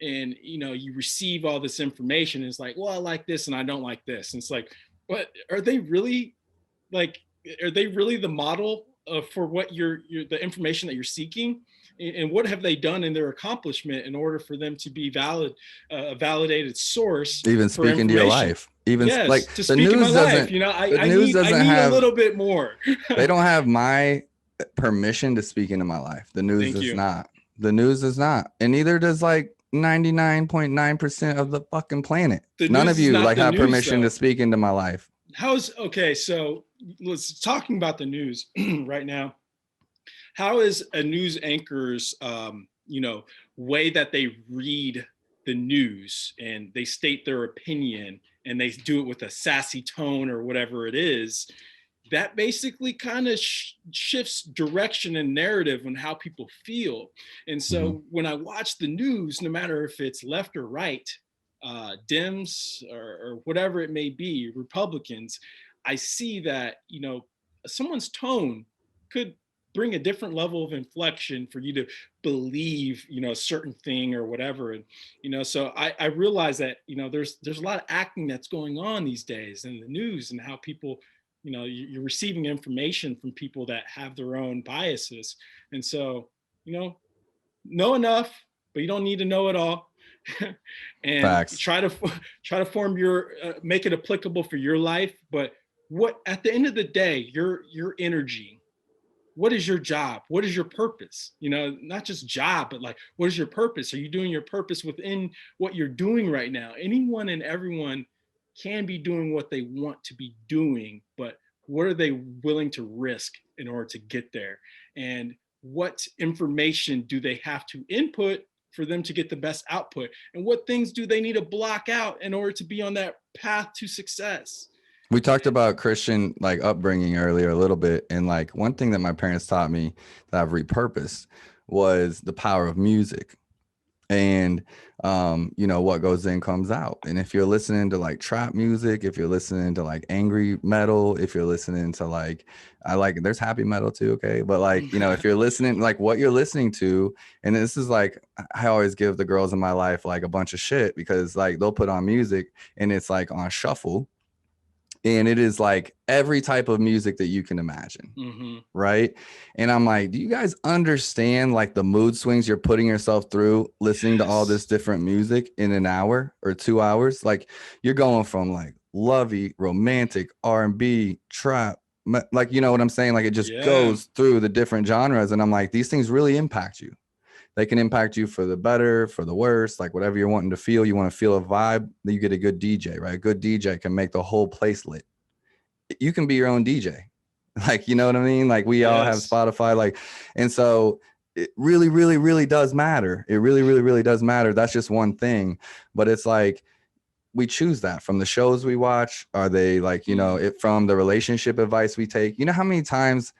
And you know, you receive all this information, and it's like, well, I like this and I don't like this, and it's like, what are they really like? Are they really the model for what you're the information that you're seeking? And what have they done in their accomplishment in order for them to be valid, a validated source Even for speaking to your information? life, even Yes, like to speak in my life. You know, the news I doesn't need a have, little bit more. they don't have my permission to speak into my life. The news Thank does you. not. The news does not. And neither does like 99.9% of the fucking planet. The None news of is you not like the have news permission to though. speak into my life. How's okay? So let's talking about the news right now. How is a news anchor's you know, way that they read the news and they state their opinion and they do it with a sassy tone or whatever it is, that basically kind of shifts direction and narrative on how people feel. And Mm-hmm. so when I watch the news, no matter if it's left or right, Dems or whatever it may be, Republicans, I see that, you know, someone's tone could bring a different level of inflection for you to believe, you know, a certain thing or whatever. And, you know, so I realize that, you know, there's a lot of acting that's going on these days in the news, and how people, you know, you're receiving information from people that have their own biases. And so, you know enough, but you don't need to know it all. And Facts. try to form your make it applicable for your life. But what, at the end of the day, your energy, what is your job? What is your purpose? You know, not just job, but like, what is your purpose? Are you doing your purpose within what you're doing right now? Anyone and everyone can be doing what they want to be doing, but what are they willing to risk in order to get there? And what information do they have to input for them to get the best output? And what things do they need to block out in order to be on that path to success? We talked about Christian like upbringing earlier a little bit. And like one thing that my parents taught me that I've repurposed was the power of music. And you know, what goes in comes out. And if you're listening to like trap music, if you're listening to like angry metal, if you're listening to like, I like, there's happy metal too, okay, but like, you know, if you're listening, like what you're listening to, and this is like, I always give the girls in my life like a bunch of shit, because like they'll put on music and it's like on shuffle, and it is like every type of music that you can imagine. Right. And I'm like, do you guys understand like the mood swings you're putting yourself through listening to all this different music in an hour or 2 hours? Like you're going from like lovey, romantic, R&B, trap, like, you know what I'm saying? Like it just goes through the different genres. And I'm like, these things really impact you. They can impact you for the better, for the worse, like whatever you're wanting to feel. You want to feel a vibe, then you get a good DJ, right? A good DJ can make the whole place lit. You can be your own DJ. Like, you know what I mean? Like we all have Spotify, like, and so it really, really, really does matter. It really, really, really does matter. That's just one thing. But it's like, we choose that from the shows we watch. Are they like, you know, it from the relationship advice we take? You know how many times,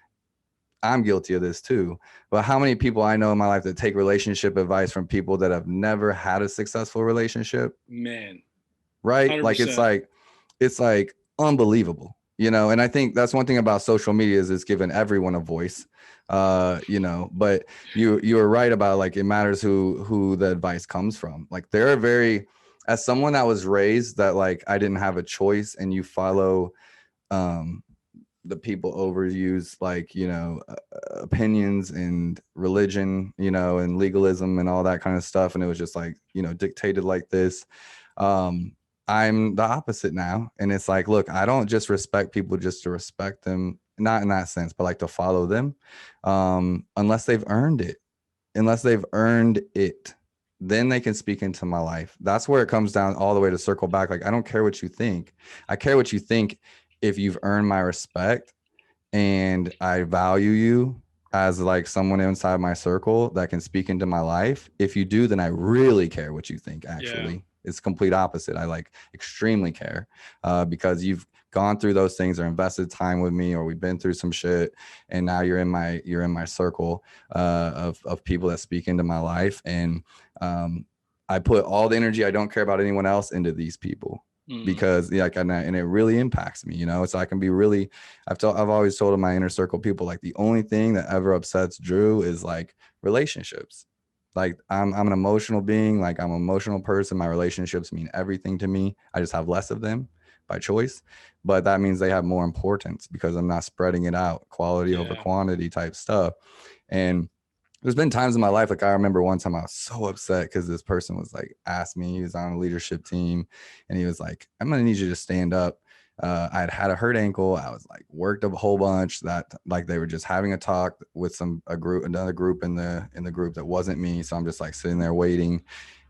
I'm guilty of this too, but how many people I know in my life that take relationship advice from people that have never had a successful relationship? Man. Right? 100%. Like, it's like unbelievable, you know? And I think that's one thing about social media is it's given everyone a voice, you know, but you were right about like, it matters who the advice comes from. Like there are very, as someone that was raised that like, I didn't have a choice, and you follow, the people overuse like, you know, opinions and religion, you know, and legalism and all that kind of stuff. And it was just like, you know, dictated like this. I'm the opposite now. And it's like, look, I don't just respect people just to respect them. Not in that sense, but like to follow them, unless they've earned it, then they can speak into my life. That's where it comes down all the way to circle back. Like, I don't care what you think. I care what you think if you've earned my respect and I value you as like someone inside my circle that can speak into my life. If you do, then I really care what you think. Actually, it's complete opposite. I like extremely care, because you've gone through those things or invested time with me, or we've been through some shit, and now you're in my circle of people that speak into my life. And I put all the energy, I don't care about anyone else, into these people. Because like, and it really impacts me, you know. So I can be really, I've always told my inner circle people, like the only thing that ever upsets Drew is like relationships. Like I'm an emotional being, like I'm an emotional person. My relationships mean everything to me. I just have less of them by choice, but that means they have more importance because I'm not spreading it out, quality over quantity type stuff. And there's been times in my life, like I remember one time I was so upset because this person was like, asked me, he was on a leadership team, and he was like, I'm going to need you to stand up. I had a hurt ankle. I was like worked up a whole bunch, that like they were just having a talk with another group in the group that wasn't me. So I'm just like sitting there waiting.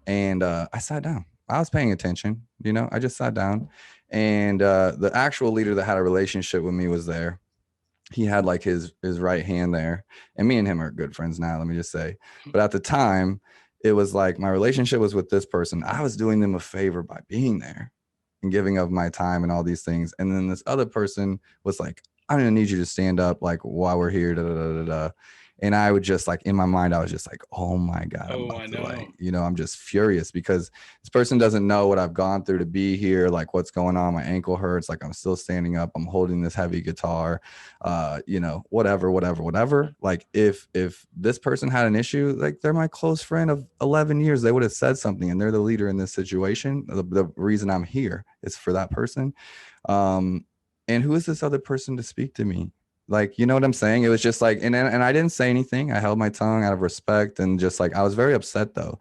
And I sat down. I was paying attention, you know, I just sat down, and the actual leader that had a relationship with me was there. He had like his right hand there, and me and him are good friends now, let me just say. But at the time, it was like my relationship was with this person. I was doing them a favor by being there and giving of my time and all these things. And then this other person was like, I'm gonna need you to stand up like while we're here, da, da, da, da, da. And I would just like, in my mind, I was just like, oh my God, I'm about to like, you know, I'm just furious because this person doesn't know what I've gone through to be here, like what's going on. My ankle hurts, like I'm still standing up, I'm holding this heavy guitar, you know, whatever. Like if this person had an issue, like they're my close friend of 11 years, they would have said something, and they're the leader in this situation. The reason I'm here is for that person. And who is this other person to speak to me? Like, you know what I'm saying? It was just like, and I didn't say anything. I held my tongue out of respect, and just like, I was very upset though.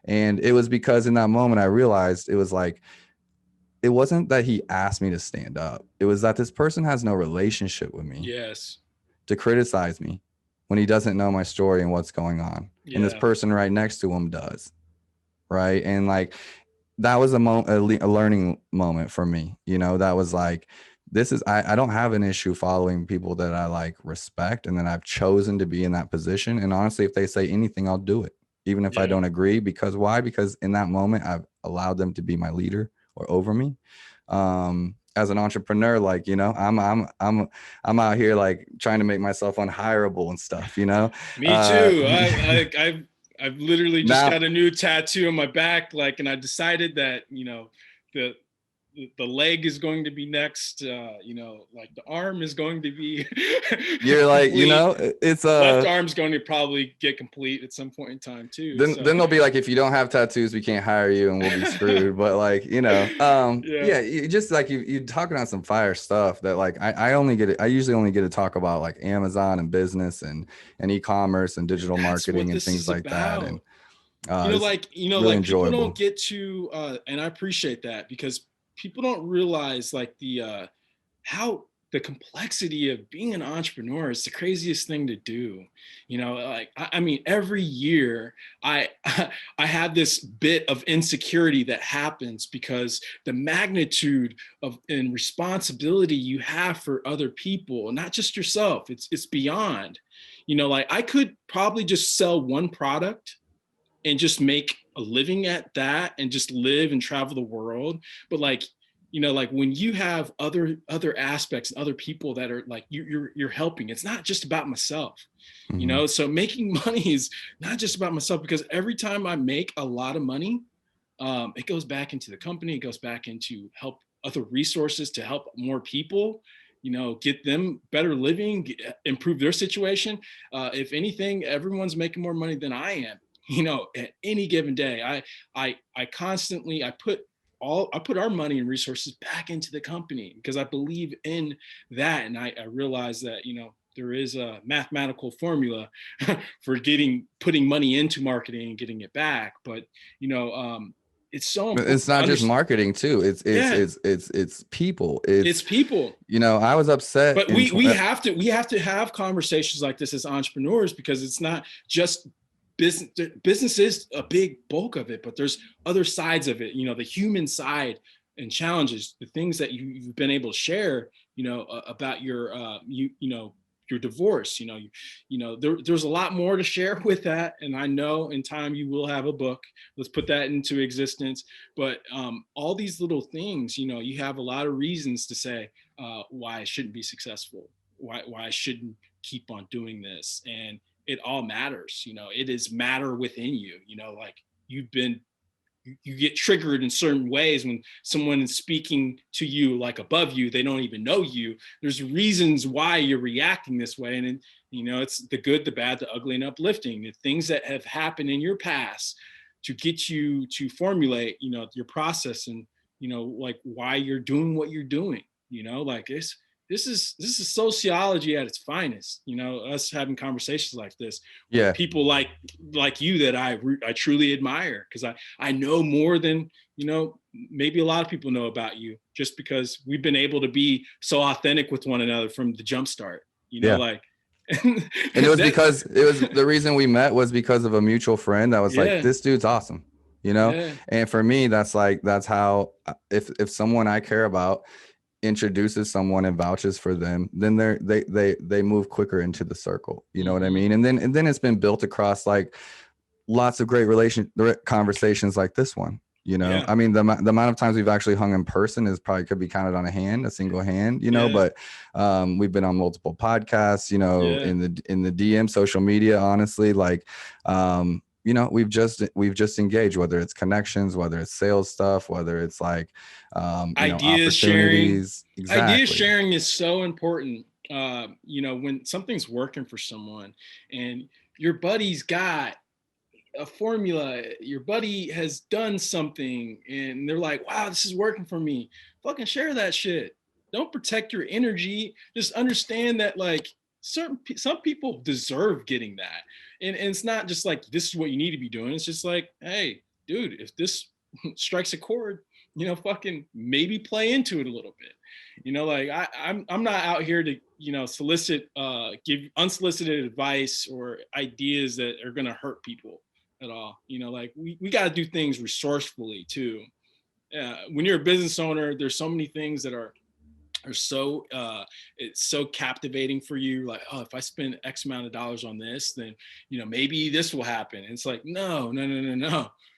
And it was because in that moment I realized it was like, it wasn't that he asked me to stand up. It was that this person has no relationship with me. Yes. To criticize me when he doesn't know my story and what's going on. And this Yeah. person right next to him does. Right. And like, that was a learning moment for me. You know, that was like, I don't have an issue following people that I like respect. And then I've chosen to be in that position. And honestly, if they say anything, I'll do it, even if I Yeah. don't agree. Because why? Because in that moment, I've allowed them to be my leader or over me. As an entrepreneur, like, you know, I'm out here like trying to make myself unhireable and stuff, you know. Me too. I've literally just Now got a new tattoo on my back, like, and I decided that, you know, the the leg is going to be next. You know, like the arm is going to be you're like, you complete. know, it's Left arm's going to probably get complete at some point in time too. then So they'll be like, if you don't have tattoos, we can't hire you and we'll be screwed. But like, you know, yeah, yeah, you just like you talking on some fire stuff that like I only get it. I usually only get to talk about like Amazon and business and e-commerce and digital that's what marketing and this things is like that. And about. You know, it's like, you know, really like people enjoyable. don't get to, and I appreciate that, because people don't realize like the how the complexity of being an entrepreneur is the craziest thing to do. You know, like I mean, every year I I have this bit of insecurity that happens because the magnitude of and responsibility you have for other people, not just yourself. It's beyond. You know, like I could probably just sell one product and just make a living at that and just live and travel the world. But like, you know, like when you have other aspects and other people that are like you're helping, it's not just about myself. You Mhm. know, so making money is not just about myself, because every time I make a lot of money, it goes back into the company, it goes back into help other resources to help more people, you know, get them better living, improve their situation. If anything, everyone's making more money than I am, you know, at any given day. I constantly I put our money and resources back into the company because I believe in that. And I realize that, you know, there is a mathematical formula for putting money into marketing and getting it back. But, you know, it's so important It's to not just understand. marketing too. Yeah, It's people. it's It's, people. you know, I was upset But in we have to have conversations like this as entrepreneurs, because it's not just business. Business is a big bulk of it, but there's other sides of it. You know, the human side and challenges, the things that you've been able to share. You know, about your you know, your divorce. You know there's a lot more to share with that, and I know in time you will have a book. Let's put that into existence. But all these little things, you know, you have a lot of reasons to say why I shouldn't be successful, why I shouldn't keep on doing this, and it all matters. You know, it is matter within you. You know, like you've been you get triggered in certain ways when someone is speaking to you like above you, they don't even know you. There's reasons why you're reacting this way. And you know, it's the good, the bad, the ugly, and uplifting, the things that have happened in your past to get you to formulate, you know, your process, and you know, like why you're doing what you're doing. You know, like this is sociology at its finest. You know, us having conversations like this with yeah. people like you that I truly admire, because I know more than, you know, maybe a lot of people know about you, just because we've been able to be so authentic with one another from the jump start. You know, Yeah. like And it was that. because it was the reason we met was because of a mutual friend that was like, Yeah, this dude's awesome, you know? yeah, And for me, that's like, that's how, if someone I care about introduces someone and vouches for them, then they move quicker into the circle. You know what I mm-hmm. mean? And then it's been built across like lots of great conversations like this one. You know, Yeah, I mean, the amount of times we've actually hung in person is probably could be counted on a single hand, you know, yeah, but we've been on multiple podcasts, you know, yeah. in the DM social media, honestly, like, you know, we've just engaged, whether it's connections, whether it's sales stuff, whether it's like, you know, Ideas sharing. opportunities. Ideas Exactly. sharing is so important. You know, when something's working for someone and your buddy's got a formula, your buddy has done something and they're like, wow, this is working for me. Fucking share that shit. Don't protect your energy. Just understand that like some people deserve getting that. And it's not just like this is what you need to be doing. It's just like, hey, dude, if this strikes a chord, fucking maybe play into it a little bit. Like I'm not out here to, solicit, give unsolicited advice or ideas that are going to hurt people at all. Like we got to do things resourcefully too. When you're a business owner, there's so many things that are so it's so captivating for you, like, oh, if I spend X amount of dollars on this, then maybe this will happen. And it's like, no,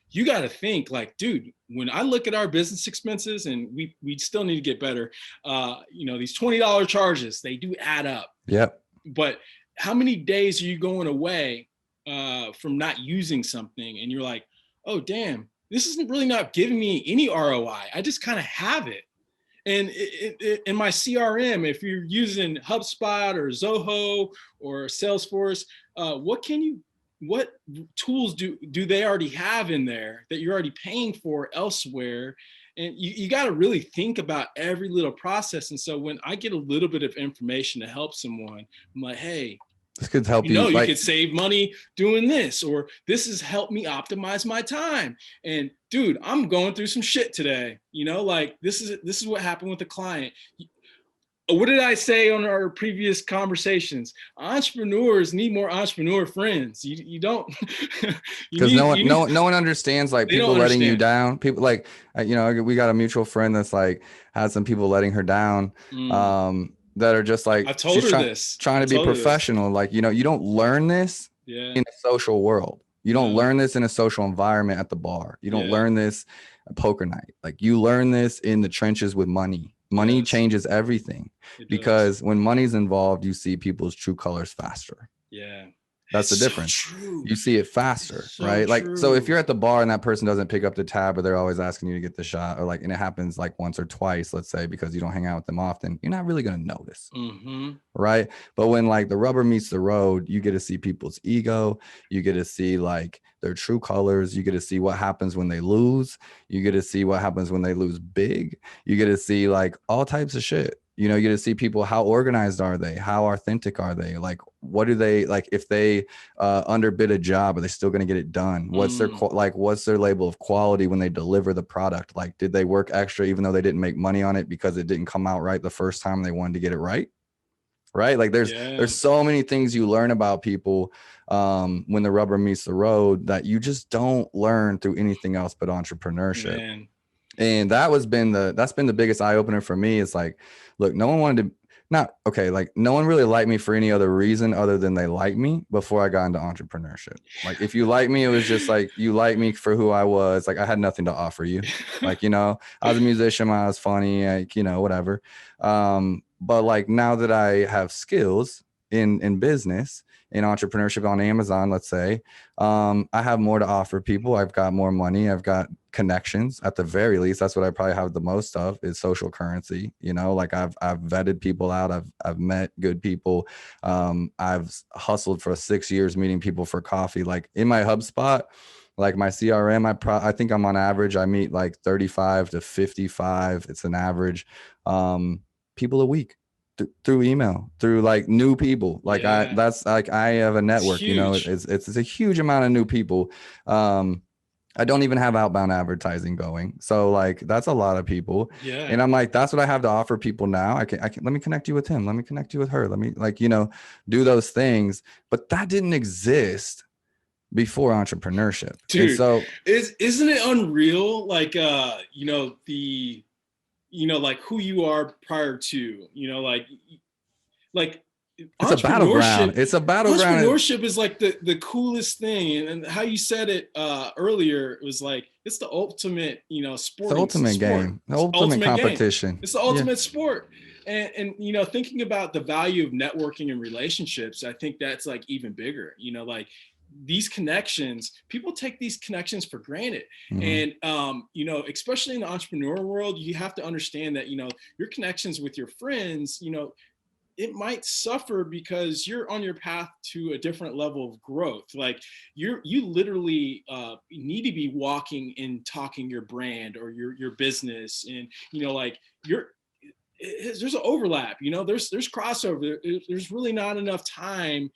you got to think like, dude, when I look at our business expenses, and we still need to get better, these $20 charges, they do add up. Yep. But how many days are you going away from not using something and you're like, oh damn, this isn't really not giving me any ROI, I just kind of have it. And in my CRM, if you're using HubSpot or Zoho or Salesforce, what tools do they already have in there that you're already paying for elsewhere? And you got to really think about every little process. And so when I get a little bit of information to help someone, I'm like, hey, this could help you. You could save money doing this, or this has helped me optimize my time. And dude, I'm going through some shit today. Like this is what happened with the client. What did I say on our previous conversations? Entrepreneurs need more entrepreneur friends. You don't, because no one understands like people letting you down. People like, we got a mutual friend that's like had some people letting her down. That are just like, I've told her this, trying to be professional. Like, you don't learn this in a social world. You don't learn this in a social environment at the bar. You don't learn this at poker night. Like, you learn this in the trenches with money. Money changes everything, because when money's involved, you see people's true colors faster. Yeah. That's the difference. So you see it faster, right? Like, so if you're at the bar and that person doesn't pick up the tab, or they're always asking you to get the shot, or like, and it happens like once or twice, let's say, because you don't hang out with them often, you're not really going to notice. Right. But when like the rubber meets the road, you get to see people's ego. You get to see like their true colors. You get to see what happens when they lose. You get to see what happens when they lose big. You get to see like all types of shit. You get to see people, how organized are they? How authentic are they? Like, what do they, like, if they underbid a job, are they still going to get it done? What's their, what's their label of quality when they deliver the product? Like, did they work extra even though they didn't make money on it because it didn't come out right the first time they wanted to get it right? Right? Like, there's so many things you learn about people when the rubber meets the road that you just don't learn through anything else but entrepreneurship. Man. And that's been the biggest eye opener for me. It's like, look, no one wanted to, like, no one really liked me for any other reason other than they liked me before I got into entrepreneurship. Like, if you like me, it was just like, you like me for who I was. Like, I had nothing to offer you. Like, I was a musician, I was funny, like, whatever. But like, now that I have skills in business, in entrepreneurship on Amazon, let's say, I have more to offer people. I've got more money. I've got connections. At the very least, that's what I probably have the most of, is social currency. Like, I've vetted people out. I've met good people. I've hustled for 6 years meeting people for coffee. Like, in my HubSpot, like my CRM, I think I'm on average, I meet like 35 to 55. It's an average people a week. Through email, through like new people. Like, I have a network, it's a huge amount of new people. I don't even have outbound advertising going. So like, that's a lot of people. Yeah. And I'm like, that's what I have to offer people now. I can, let me connect you with him. Let me connect you with her. Let me, like, do those things. But that didn't exist before entrepreneurship. Dude, and so isn't it unreal? Like, like who you are prior to, like it's a battleground. It's a battleground. Entrepreneurship is like the coolest thing. And how you said it earlier, it was like, it's the ultimate, sport. The ultimate game, the ultimate competition. It's the ultimate sport. And thinking about the value of networking and relationships, I think that's like even bigger, like these connections, people take these connections for granted. And, especially in the entrepreneur world, you have to understand that, your connections with your friends, it might suffer because you're on your path to a different level of growth. Like, you literally need to be walking and talking your brand or your business. And, like there's an overlap, there's crossover. There's really not enough time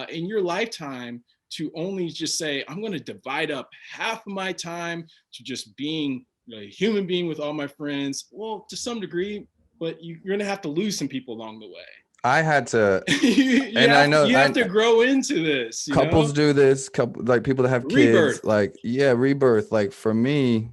in your lifetime to only just say, I'm going to divide up half of my time to just being a human being with all my friends. Well, to some degree, but you're gonna have to lose some people along the way. I had to, you and I know you have to grow into this. couples do this, like people that have kids, Rebirth. like, yeah, rebirth. Like for me,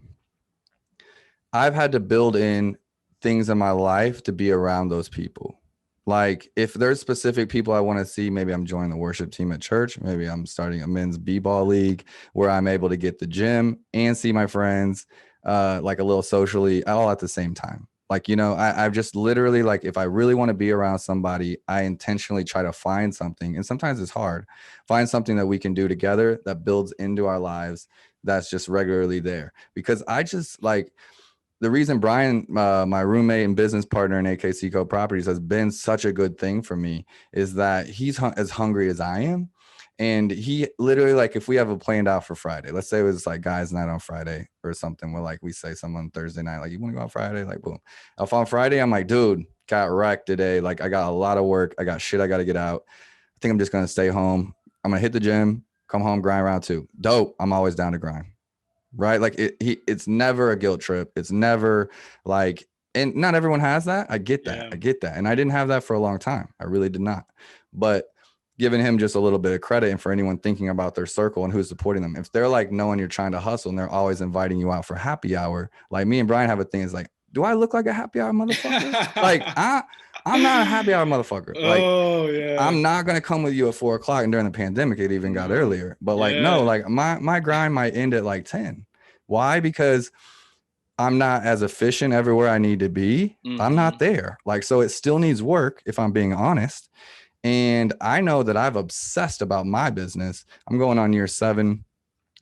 I've had to build in things in my life to be around those people. Like if there's specific people I want to see, maybe I'm joining the worship team at church. Maybe I'm starting a men's b-ball league where I'm able to get the gym and see my friends, like a little socially all at the same time. Like, I've just literally, like, if I really want to be around somebody, I intentionally try to find something. And sometimes it's hard. Find something that we can do together that builds into our lives that's just regularly there. Because I just like, the reason Brian, my roommate and business partner in AKC Co Properties, has been such a good thing for me is that he's as hungry as I am. And he literally, like, if we have a planned out for Friday, let's say it was like guys' night on Friday or something, where like we say someone Thursday night, like, you want to go on Friday? Like, boom. If on Friday, I'm like, dude, got wrecked today. Like, I got a lot of work. I got shit I got to get out. I think I'm just going to stay home. I'm going to hit the gym, come home, grind round 2. Dope. I'm always down to grind. Right. Like it's never a guilt trip. It's never like, and not everyone has that. I get that. Yeah. I get that. And I didn't have that for a long time. I really did not. But giving him just a little bit of credit, and for anyone thinking about their circle and who's supporting them, if they're like knowing you're trying to hustle and they're always inviting you out for happy hour, like me and Brian have a thing, is like, do I look like a happy hour motherfucker? Like I'm not a happy hour motherfucker. Like, oh yeah, I'm not going to come with you at 4:00, and during the pandemic, it even got earlier, but like, no, like my grind might end at like 10. Why? Because I'm not as efficient everywhere I need to be. I'm not there. Like, so it still needs work, if I'm being honest. And I know that I've obsessed about my business. I'm going on year 7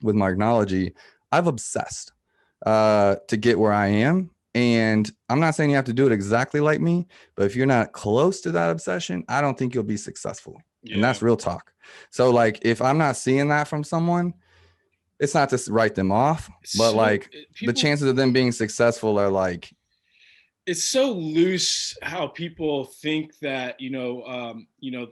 with Marknology. I've obsessed to get where I am. And I'm not saying you have to do it exactly like me, but if you're not close to that obsession, I don't think you'll be successful. Yeah. And that's real talk. So like, if I'm not seeing that from someone, it's not to write them off, but like the chances of them being successful are like, it's so loose how people think that,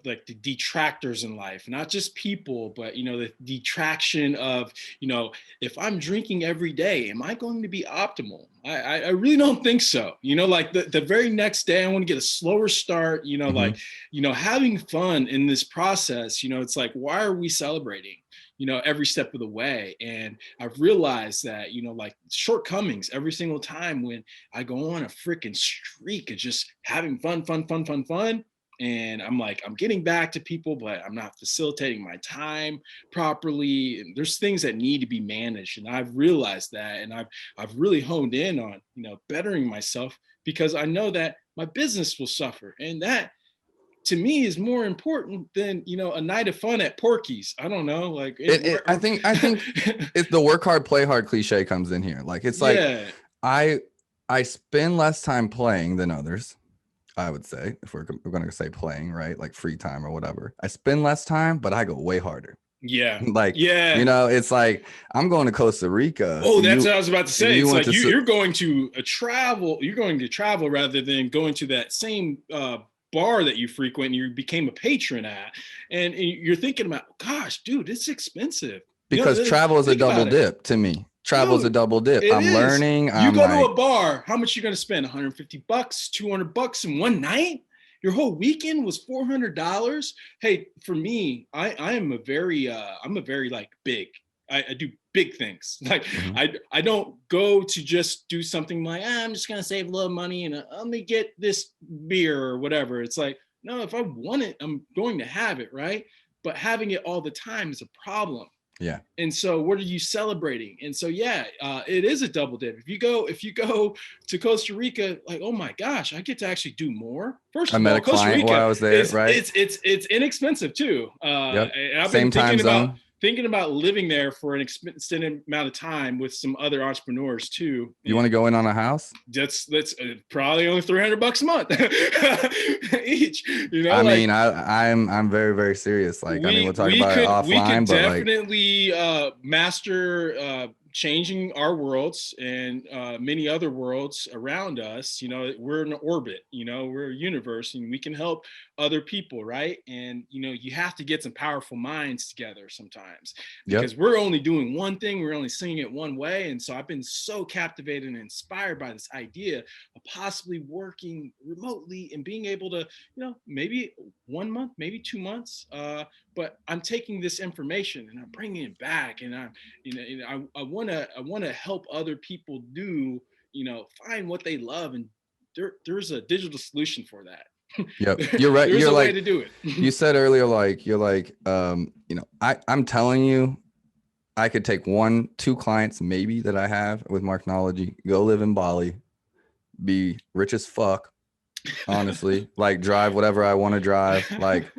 like the detractors in life, not just people, but, the detraction of, if I'm drinking every day, am I going to be optimal? I really don't think so. Like the very next day, I want to get a slower start, like, having fun in this process, it's like, why are we celebrating? Every step of the way. And I've realized that, like shortcomings every single time when I go on a freaking streak of just having fun. And I'm like, I'm getting back to people, but I'm not facilitating my time properly. And there's things that need to be managed. And I've realized that. And I've really honed in on, bettering myself, because I know that my business will suffer. And that, to me, is more important than, a night of fun at Porky's. I don't know. Like, I think it's the work hard, play hard cliche comes in here. Like, it's like, I spend less time playing than others, I would say, if we're going to say playing, right? Like free time or whatever. I spend less time, but I go way harder. Yeah. Like, it's like, I'm going to Costa Rica. Oh, that's what I was about to say. It's like you're going to travel. You're going to travel rather than going to that same bar that you frequent and you became a patron at, and you're thinking about, gosh, dude, it's expensive. Because travel is a double dip to me. Travel is a double dip. I'm learning. You go to a bar, how much you going to spend? $150, $200 in one night? Your whole weekend was $400. Hey, for me, I'm a very like big. I do big things. Like I don't go to just do something like, I'm just going to save a little money and let me get this beer or whatever. It's like, no, if I want it, I'm going to have it. Right. But having it all the time is a problem. Yeah. And so what are you celebrating? And so, it is a double dip. If you go to Costa Rica, like, oh my gosh, I get to actually do more. First of all, Costa Rica, while I was there, right? It's inexpensive too. Yep. And I've Same been thinking time about zone. Thinking about living there for an extended amount of time with some other entrepreneurs too. You want to go in on a house? That's probably only $300 a month each. I mean, I'm very, very serious. Like, we'll talk about it offline. We could definitely master changing our worlds and many other worlds around us. We're in orbit, we're a universe, and we can help other people, right? And you have to get some powerful minds together sometimes, Yep. because we're only doing one thing, we're only seeing it one way. And so I've been so captivated and inspired by this idea of possibly working remotely and being able to, maybe 1 month, maybe 2 months, but I'm taking this information and I'm bringing it back, and I want to help other people do, find what they love, and there's a digital solution for that. Yep. You're right. There's You're a way like, to do it. you said earlier, like, you're like, I'm telling you, I could take 1-2 clients maybe that I have with Marknology, go live in Bali, be rich as fuck, honestly, like drive whatever I want to drive, like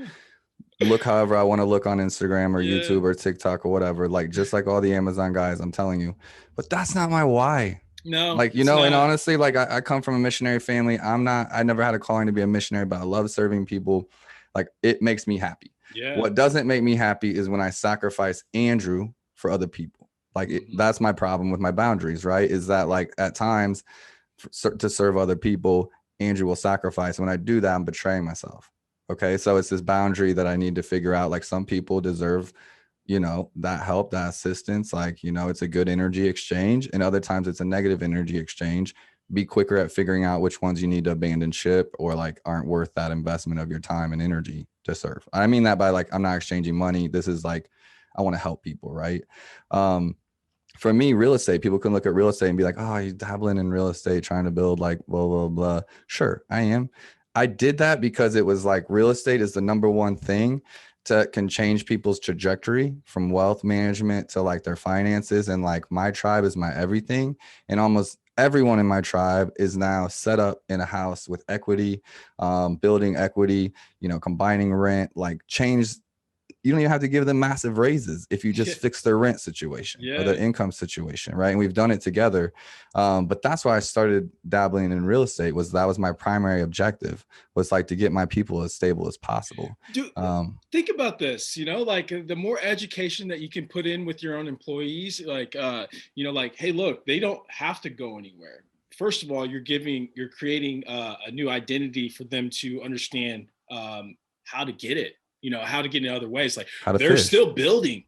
look however I want to look on Instagram or Yeah. YouTube or TikTok or whatever, like just like all the Amazon guys, I'm telling you. But that's not my why. No, Like, it's and not. honestly, like I come from a missionary family. I never had a calling to be a missionary, but I love serving people. Like, it makes me happy. Yeah. What doesn't make me happy is when I sacrifice Andrew for other people. Like, that's my problem with my boundaries, right? Is that, like, at times to serve other people, Andrew will sacrifice. When I do that, I'm betraying myself. Okay. So it's this boundary that I need to figure out. Like, some people deserve, that help, that assistance. Like, it's a good energy exchange, and other times it's a negative energy exchange. Be quicker at figuring out which ones you need to abandon ship, or like aren't worth that investment of your time and energy to serve. I mean that by, like, I'm not exchanging money. This is like, I want to help people. Right. For me, real estate, people can look at real estate and be like, oh, you're dabbling in real estate, trying to build like blah, blah, blah. Sure, I am. I did that because it was like, real estate is the number one thing that can change people's trajectory from wealth management to like their finances. And like, my tribe is my everything. And almost everyone in my tribe is now set up in a house with equity, building equity, combining rent, like change. You don't even have to give them massive raises if you just fix their rent situation or their income situation, right? And we've done it together. But that's why I started dabbling in real estate. That was my primary objective, was like to get my people as stable as possible. Dude, think about this, like the more education that you can put in with your own employees, like, like, hey, look, they don't have to go anywhere. First of all, you're creating a new identity for them to understand how to get it. How to get in other ways. Like, they're still building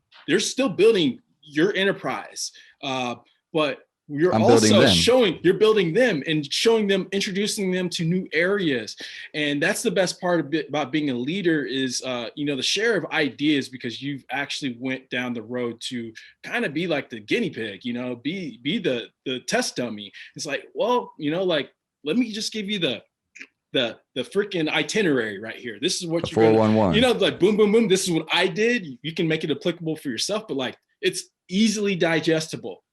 your enterprise. But you're also you're building them and showing them, introducing them to new areas. And that's the best part about being a leader is, the share of ideas, because you've actually went down the road to kind of be like the guinea pig, be the test dummy. It's like, well, like, let me just give you the freaking itinerary right here. This is what you're 411. Like, boom, boom, boom. This is what I did. You can make it applicable for yourself, but like, it's easily digestible.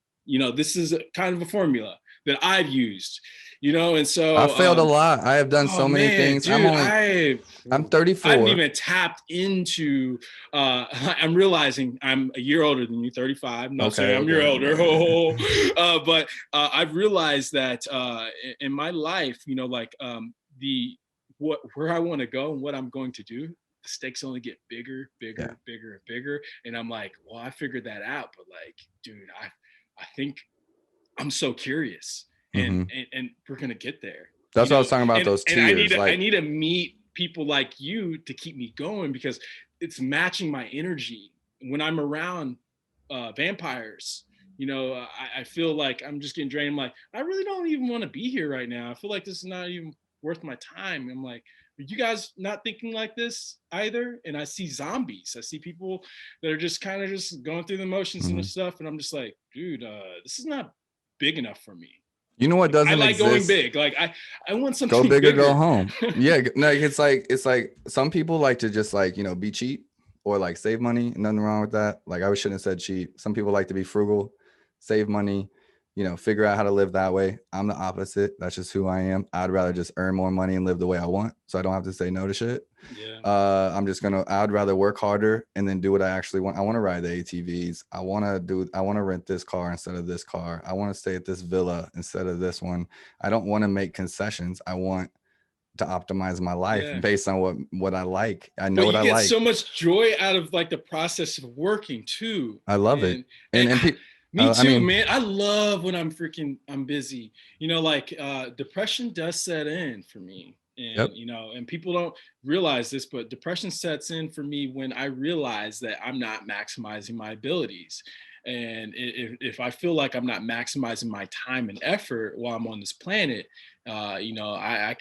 This is kind of a formula that I've used, and so I failed a lot. I have done so many things. Dude, I'm 34. I haven't even tapped into, I'm realizing I'm a year older than you, 35. I'm not saying I'm a year older. But I've realized that in my life, like, where I want to go and what I'm going to do, the stakes only get bigger, bigger, bigger, and bigger. And I'm like, well, I figured that out, but like, dude, I think I'm so curious, and we're gonna get there. That's what I was talking about. Those tiers. I need to meet people like you to keep me going, because it's matching my energy when I'm around vampires. I feel like I'm just getting drained. I'm like, I really don't even want to be here right now. I feel like this is not even worth my time. I'm like, are you guys not thinking like this either? And I see zombies. I see people that are just kind of just going through the motions and stuff. And I'm just like, dude, this is not big enough for me. You know what doesn't exist? I like going big. Like, I want something go big bigger. Or go home. Yeah. No, it's like some people like to just like, be cheap or like save money. Nothing wrong with that. Like, I shouldn't have said cheap. Some people like to be frugal, save money, figure out how to live that way. I'm the opposite. That's just who I am. I'd rather just earn more money and live the way I want, so I don't have to say no to shit. Yeah. I'd rather work harder and then do what I actually want. I want to ride the ATVs. I want to rent this car instead of this car. I want to stay at this villa instead of this one. I don't want to make concessions. I want to optimize my life based on what I like. I know what I like. You get so much joy out of like the process of working too. I love it. And Me I too, mean, man. I love when I'm busy. Like depression does set in for me. yep. And and people don't realize this, but depression sets in for me when I realize that I'm not maximizing my abilities. And if I feel like I'm not maximizing my time and effort while I'm on this planet, I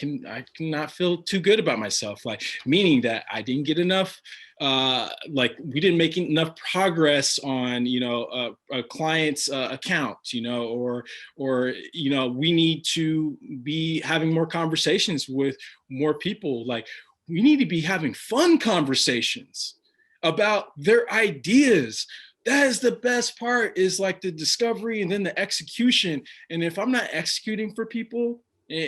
cannot feel too good about myself. Like meaning that I didn't get enough, like we didn't make enough progress on a client's account, or we need to be having more conversations with more people. Like we need to be having fun conversations about their ideas. That is the best part, is like the discovery and then the execution. And if I'm not executing for people,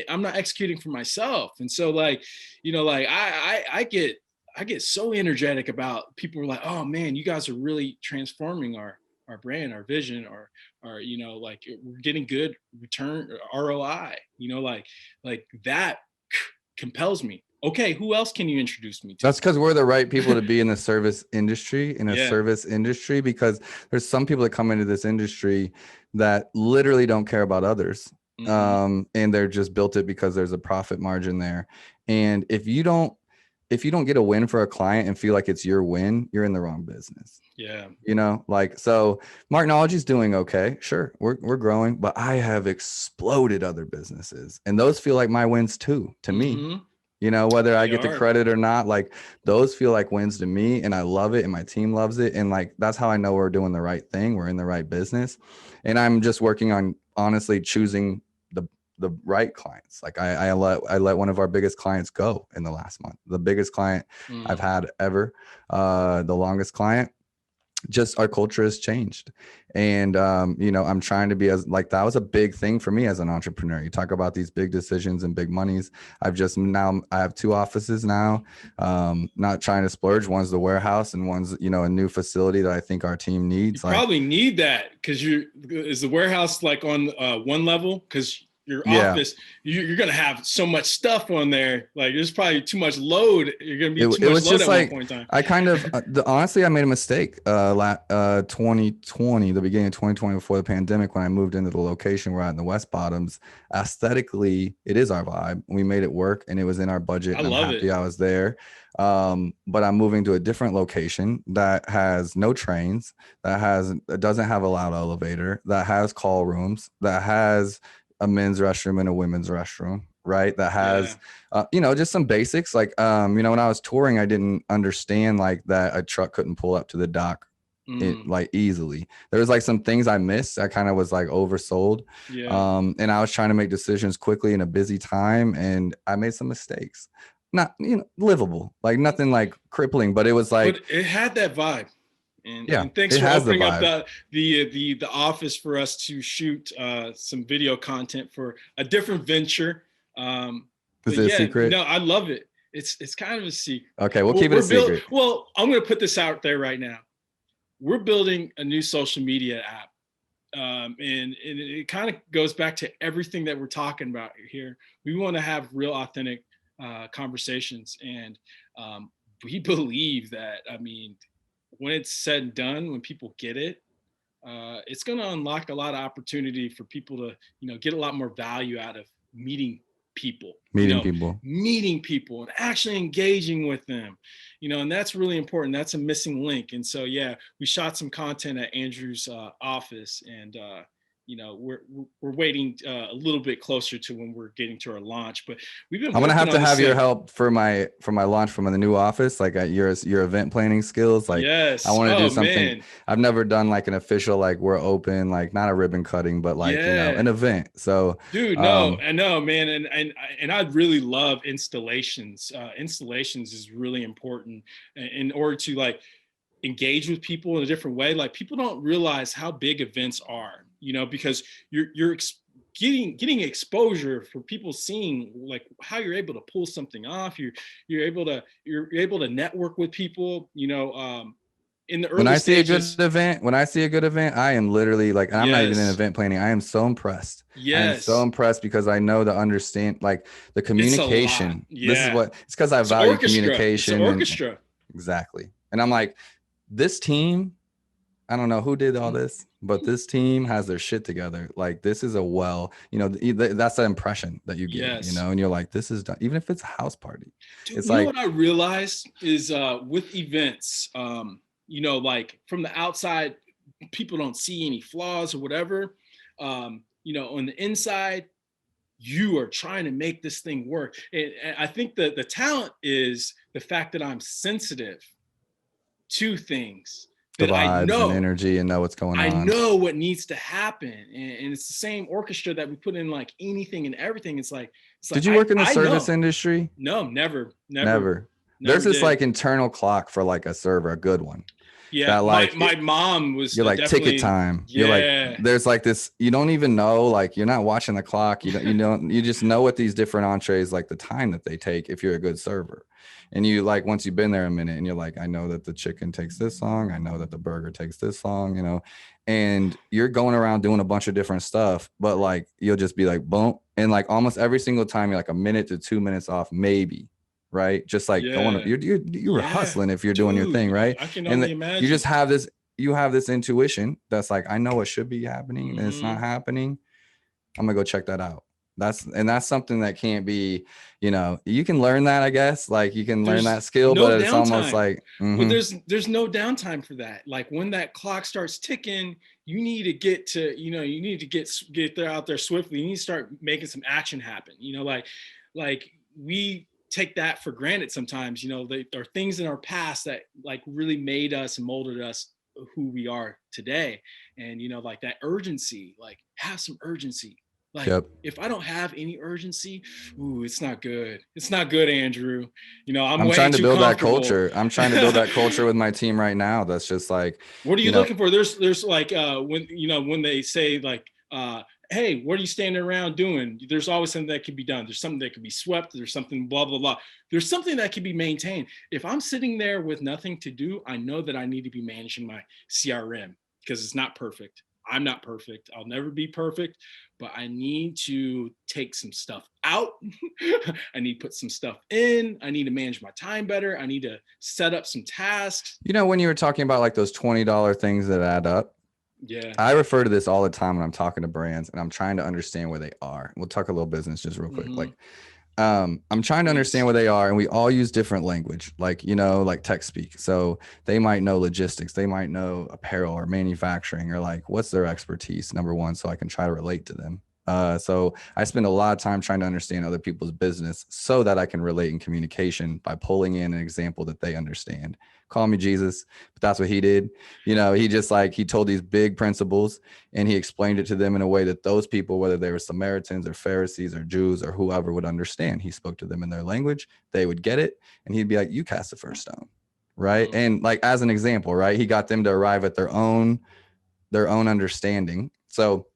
I'm not executing for myself. And so like like I get so energetic about people who are like, oh man, you guys are really transforming our brand, our vision, our like we're getting good return ROI, like that compels me. Okay, who else can you introduce me to? That's because we're the right people to be in the service industry, Yeah. because there's some people that come into this industry that literally don't care about others. Mm-hmm. And they're just built it because there's a profit margin there. And if you don't get a win for a client and feel like it's your win, you're in the wrong business. Yeah. Like, so Marknology's doing okay. Sure. We're growing, but I have exploded other businesses, and those feel like my wins too, to me. Mm-hmm. Whether I They get the are. credit or not, like those feel like wins to me, and I love it, and my team loves it. And like, that's how I know we're doing the right thing. We're in the right business. And I'm just working on honestly choosing the right clients. Like I let one of our biggest clients go in the last month, the biggest client I've had ever, the longest client. Just our culture has changed. And I'm trying to be as, like, that was a big thing for me as an entrepreneur. You talk about these big decisions and big monies. I have 2 offices now. Not trying to splurge. One's the warehouse, and one's a new facility that I think our team needs. You probably need that, because is the warehouse like on one level? Because your office, you're gonna have so much stuff on there. Like there's probably too much load. You're gonna be too much was load just at like, one point in time. I kind of honestly, I made a mistake 2020, the beginning of 2020, before the pandemic, when I moved into the location we're at in the West Bottoms. Aesthetically, it is our vibe. We made it work, and it was in our budget, I and I'm love happy it. I was there. But I'm moving to a different location that has no trains, that doesn't have a loud elevator, that has call rooms, that has a men's restroom and a women's restroom, right? That Yeah. has, just some basics. Like, when I was touring, I didn't understand like that a truck couldn't pull up to the dock like easily. There was like some things I missed. I kind of was like oversold. Yeah. And I was trying to make decisions quickly in a busy time, and I made some mistakes. Not, livable, like nothing like crippling, but it was like, But it had that vibe. And thanks it for has the opening up vibe. the office for us to shoot some video content for a different venture. Is But it a yeah, secret? no, I love it. It's kind of a secret. Okay, we'll keep it a secret. Well, I'm going to put this out there right now. We're building a new social media app. And it kind of goes back to everything that we're talking about here. We want to have real, authentic conversations, and we believe that. I mean, when it's said and done, when people get it, it's going to unlock a lot of opportunity for people to, get a lot more value out of meeting people, Meeting people. meeting people and actually engaging with them, and that's really important. That's a missing link. And so, yeah, we shot some content at Andrew's office, and we're waiting a little bit closer to when we're getting to our launch. But we've been I'm gonna working have on to this have your thing. help for my launch from the new office, like at your event planning skills. Like, I Yes. want to do Oh something. man. I've never done like an official, like we're open, like not a ribbon cutting, but like, Yeah. an event. So, Dude, no, I know, man, and I'd really love installations. Installations is really important in order to like engage with people in a different way. Like people don't realize how big events are, because you're getting exposure for people seeing like how you're able to pull something off. You're able to network with people. In the when early I see a good stages. event, I am literally like, and I'm not even in Yes, event planning. I am so impressed. I am so yes, impressed because I know the understand, like the it's a lot. communication. This is Yeah, what it's because I it's an value orchestra. It's an communication, and orchestra. exactly. And I'm like, this team, I don't know who did all this. but this team has their shit together. Like this is a that's the impression that you get, Yes. and you're like, this is done. Even if it's a house party, Dude, it's you know like, what I realized is with events, like from the outside, people don't see any flaws or whatever. On the inside, you are trying to make this thing work. And I think that the talent is the fact that I'm sensitive to things the that I vibes and know. energy and know what's going I on. know what needs to happen. And it's the same orchestra that we put in like anything and everything. Did you work in the I service know. industry? No, never, never, Never. There's never this did. like internal clock for like a server, a good one. Yeah, That my like my mom was you're like ticket definitely, time. You're like, yeah, there's like this, you don't even know, like you're not watching the clock. You just know what these different entrees, like the time that they take if you're a good server. And you like, once you've been there a minute and you're like, I know that the chicken takes this long. I know that the burger takes this long, and you're going around doing a bunch of different stuff, but like, you'll just be like, boom. And like almost every single time you're like a minute to 2 minutes off, maybe. Right. Just like going, yeah, you were yeah, hustling if you're doing your dude. thing. Right. I can And only that you imagine. just have this intuition that's like, I know what should be happening and it's not Hmm. happening. I'm gonna go check that out. That's something that can't be, you can learn that, I guess. Like you can learn that There's skill, no but it's almost downtime. like, Well, there's no downtime for that. Like when that clock starts ticking, you need to get there out there swiftly. You need to start making some action happen. Like we take that for granted sometimes. There are things in our past that like really made us and molded us who we are today. And like that urgency, like have some urgency. Like yep. if I don't have any urgency, ooh, it's not good. It's not good, Andrew. I'm I'm way trying to too build that comfortable. culture. I'm trying to build that culture with my team right now. That's just like, What are you you know, looking for? There's like when they say like hey, what are you standing around doing? There's always something that can be done. There's something that can be swept. There's something blah blah blah. There's something that can be maintained. If I'm sitting there with nothing to do, I know that I need to be managing my CRM because it's not perfect. I'm not perfect. I'll never be perfect, but I need to take some stuff out. I need to put some stuff in. I need to manage my time better. I need to set up some tasks. when you were talking about like those $20 things that add up, Yeah. I refer to this all the time when I'm talking to brands and I'm trying to understand where they are. We'll talk a little business just real quick. Mm-hmm. Like, I'm trying to understand Please. where they are, and we all use different language, like, like tech speak. So they might know logistics, they might know apparel or manufacturing, or like, what's their expertise, number one, so I can try to relate to them. So I spend a lot of time trying to understand other people's business so that I can relate in communication by pulling in an example that they understand. Call me Jesus, but that's what he did. He just like, he told these big principles and he explained it to them in a way that those people, whether they were Samaritans or Pharisees or Jews or whoever, would understand. He spoke to them in their language, they would get it, and he'd be like, you cast the first stone. Right. Mm. And like, as an example, right, he got them to arrive at their own understanding. So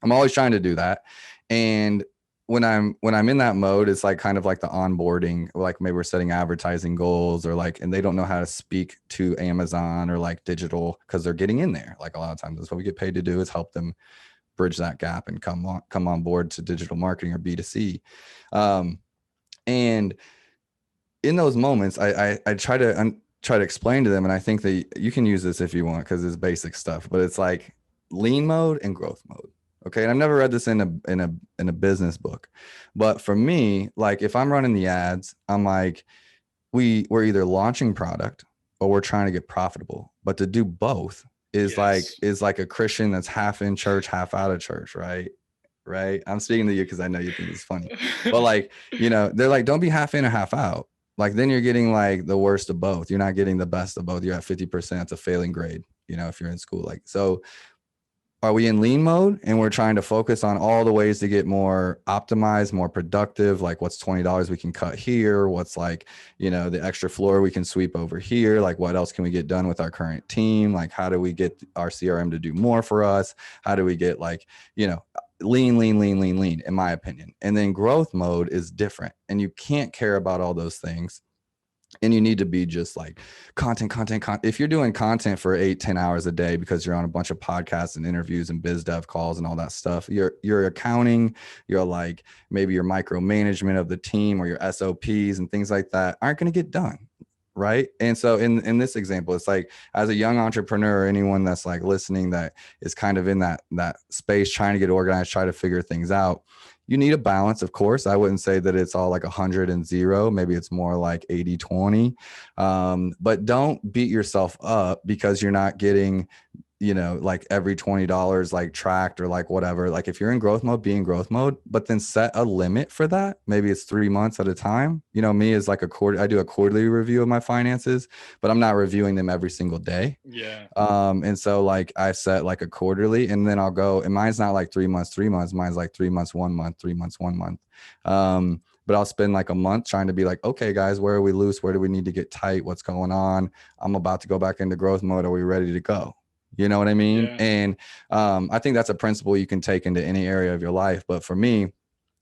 I'm always trying to do that. And when I'm in that mode, it's like kind of like the onboarding, like maybe we're setting advertising goals or like, and they don't know how to speak to Amazon or like digital because they're getting in there. Like a lot of times that's what we get paid to do, is help them bridge that gap and come on board to digital marketing or B2C. And in those moments, I try to explain to them, and I think that you can use this if you want because it's basic stuff, but it's like lean mode and growth mode. Okay. And I've never read this in a business book, but for me, like if I'm running the ads, I'm like, we're either launching product or we're trying to get profitable, but to do both is Yes. like a Christian that's half in church, half out of church. Right. Right. I'm speaking to you because I know you think it's funny, but like, they're like, don't be half in or half out. Like then you're getting like the worst of both. You're not getting the best of both. You're at 50%. It's a failing grade, if you're in school. Like, so are we in lean mode and we're trying to focus on all the ways to get more optimized, more productive? Like what's $20 we can cut here? What's like, the extra floor we can sweep over here? Like what else can we get done with our current team? Like how do we get our CRM to do more for us? How do we get like, lean, in my opinion. And then growth mode is different, and you can't care about all those things. And you need to be just like content. If you're doing content for 8-10 hours a day because you're on a bunch of podcasts and interviews and biz dev calls and all that stuff, your accounting, your like maybe your micromanagement of the team or your SOPs and things like that aren't going to get done. right? And so in this example, it's like, as a young entrepreneur, or anyone that's like listening that is kind of in that space, trying to get organized, try to figure things out, you need a balance. Of course, I wouldn't say that it's all like 100 and 0. Maybe it's more like 80-20. But don't beat yourself up because you're not getting, like every $20 like tracked or like whatever. Like if you're in growth mode, be in growth mode, but then set a limit for that. Maybe it's 3 months at a time. Me as like I do a quarterly review of my finances, but I'm not reviewing them every single day. Yeah. And so like I set like a quarterly, and then I'll go, and mine's not like 3 months, 3 months. Mine's like 3 months, 1 month, 3 months, 1 month. But I'll spend like a month trying to be like, okay, guys, where are we loose? Where do we need to get tight? What's going on? I'm about to go back into growth mode. Are we ready to go? You know what I mean? Yeah. And I think that's a principle you can take into any area of your life. But for me,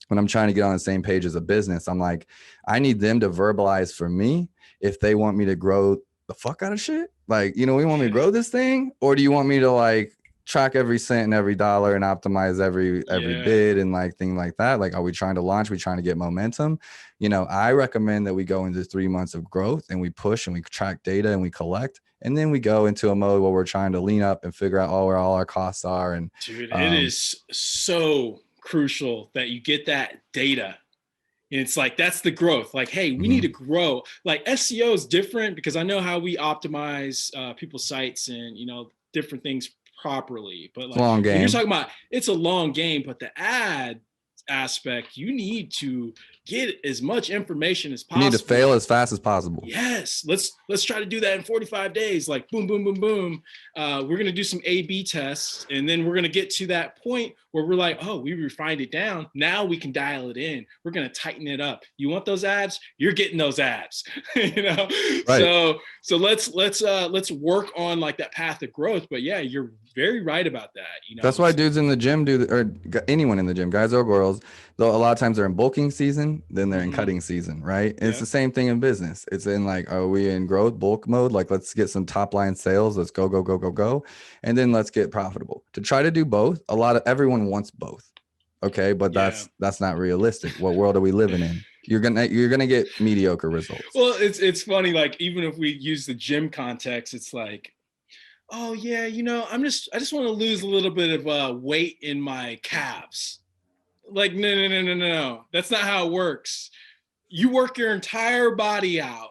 when I'm trying to get on the same page as a business, I'm like, I need them to verbalize for me if they want me to grow the fuck out of shit. Like, we want me to grow this thing, or do you want me to like track every cent and every dollar and optimize every bid and like thing like that? Like, are we trying to launch? We trying to get momentum? I recommend that we go into 3 months of growth and we push and we track data and we collect. And then we go into a mode where we're trying to lean up and figure out where all our costs are. And dude, it is so crucial that you get that data. And it's like, that's the growth. Like, hey, we need to grow. Like SEO is different because I know how we optimize people's sites and, different things properly. But like, long game. You're talking about, it's a long game, but the ad aspect, you need to get as much information as possible. You need to fail as fast as possible. Yes, let's try to do that in 45 days. Like boom, boom, boom, boom. We're gonna do some A/B tests, and then we're gonna get to that point where we're like, oh, we refined it down. Now we can dial it in. We're gonna tighten it up. You want those abs? You're getting those abs. Right. So let's work on like that path of growth. But yeah, you're very right about that. That's why dudes in the gym or anyone in the gym, guys or girls, though a lot of times they're in bulking season, then they're in cutting season, right? And it's the same thing in business. It's in like, are we in growth bulk mode? Like, let's get some top line sales. Let's go, go, go, go, go. And then let's get profitable. To try to do both, everyone wants both. Okay. But that's not realistic. What world are we living in? You're gonna get mediocre results. Well, it's funny, like even if we use the gym context, it's like, oh yeah, I just want to lose a little bit of weight in my calves. Like, no. That's not how it works. You work your entire body out,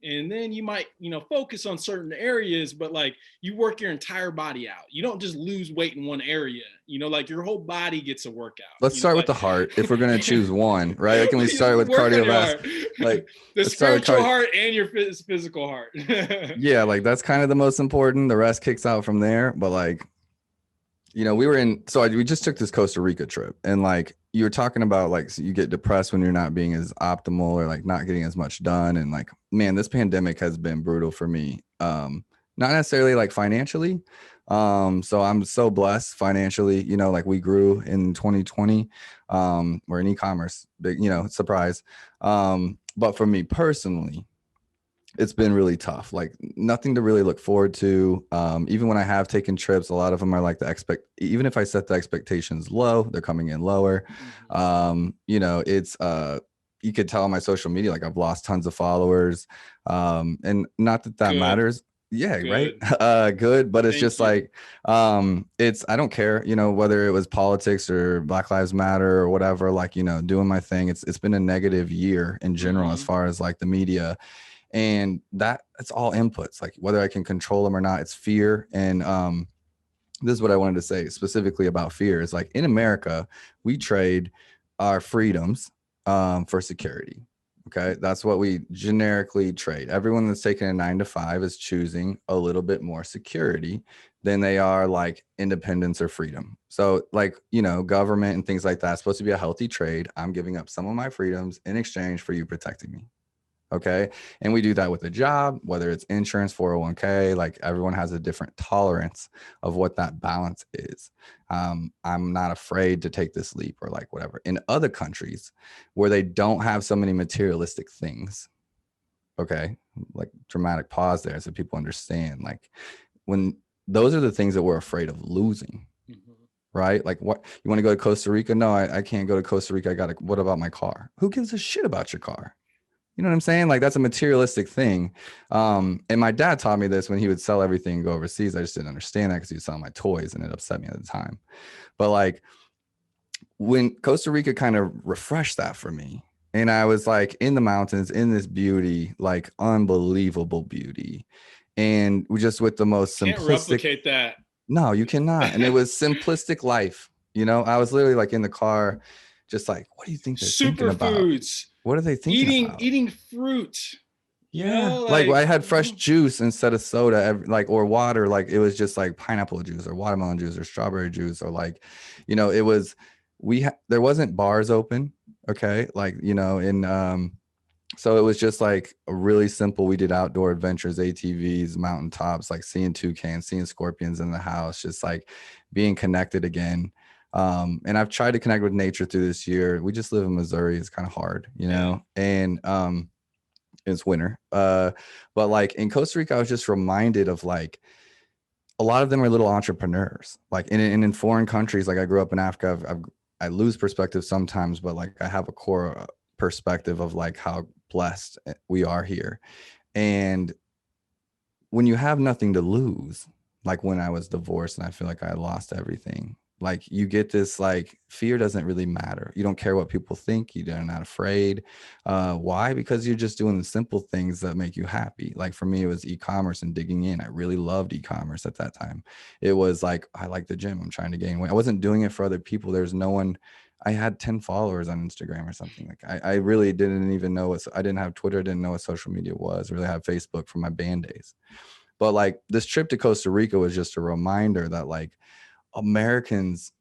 and then you might, focus on certain areas, but like you work your entire body out. You don't just lose weight in one area, like your whole body gets a workout. Let's start with the heart if we're going to choose one, right? Like, can we start with cardiovascular? Like the spiritual heart and your physical heart. Yeah, like that's kind of the most important. The rest kicks out from there. But like, we just took this Costa Rica trip, and like you were talking about, like, so you get depressed when you're not being as optimal or like not getting as much done. And like, man, this pandemic has been brutal for me. Not necessarily like financially. So I'm so blessed financially, like we grew in 2020. We're in e-commerce, big, surprise. But for me personally, it's been really tough, like nothing to really look forward to. Even when I have taken trips, a lot of them are like even if I set the expectations low, they're coming in lower. It's you could tell on my social media, like I've lost tons of followers. And not that Good. Matters. Yeah. Good. Right. Good. But it's just like, I don't care, whether it was politics or Black Lives Matter or whatever, like, doing my thing. It's been a negative year in general, as far as like the media. And it's all inputs, like whether I can control them or not. It's fear. And this is what I wanted to say specifically about fear is, like, in America, we trade our freedoms for security. Okay. That's what we generically trade. Everyone that's taking a 9-to-5 is choosing a little bit more security than they are like independence or freedom. So like, government and things like that, it's supposed to be a healthy trade. I'm giving up some of my freedoms in exchange for you protecting me. Okay. And we do that with a job, whether it's insurance, 401k, like everyone has a different tolerance of what that balance is. I'm not afraid to take this leap or like whatever. In other countries where they don't have so many materialistic things, okay, like dramatic pause there so people understand, like when those are the things that we're afraid of losing. Right? Like, what, you want to go to Costa Rica? No, I can't go to Costa Rica. What about my car? Who gives a shit about your car? You know what I'm saying? Like that's a materialistic thing. And my dad taught me this when he would sell everything and go overseas. I just didn't understand that because he was selling my toys and it upset me at the time. But like when Costa Rica kind of refreshed that for me, and I was like in the mountains, in this beauty, like unbelievable beauty. And we just with the most Can't simplistic, replicate that. no, you cannot. And it was simplistic life. You know, I was literally like in the car, just like, what do you think they're thinking about? Superfoods, What are they thinking eating about? eating fruit, you Yeah, know, like I like had fresh juice instead of soda, like or water. Like it was just like pineapple juice or watermelon juice or strawberry juice or like, you know, it was there wasn't bars open, okay, like you know, in so it was just like a really simple. We did outdoor adventures, ATVs, mountaintops, like seeing toucans, seeing scorpions in the house, just like being connected again. And I've tried to connect with nature through this year. We just live in Missouri. It's kind of hard, you know, and it's winter. But like in Costa Rica, I was just reminded of like a lot of them are little entrepreneurs. Like in foreign countries, like I grew up in Africa. I lose perspective sometimes, but like I have a core perspective of like how blessed we are here. And when you have nothing to lose, like when I was divorced and I feel like I lost everything, like you get this like fear doesn't really matter. You don't care what people think. You're not afraid. Why? Because you're just doing the simple things that make you happy. Like for me, it was e-commerce and digging in. I really loved e-commerce at that time. It was like, I like the gym. I'm trying to gain weight. I wasn't doing it for other people. There's no one. I had 10 followers on Instagram or something. Like I really didn't even know what, I didn't have Twitter, didn't know what social media was. I really had Facebook from my band days. But like this trip to Costa Rica was just a reminder that like Americans,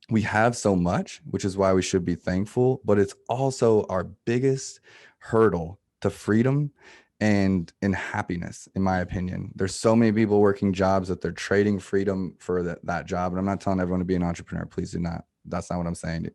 we have so much, which is why we should be thankful, but it's also our biggest hurdle to freedom and happiness, in my opinion. There's so many people working jobs that they're trading freedom for that job. And I'm not telling everyone to be an entrepreneur. Please do not. That's not what I'm saying.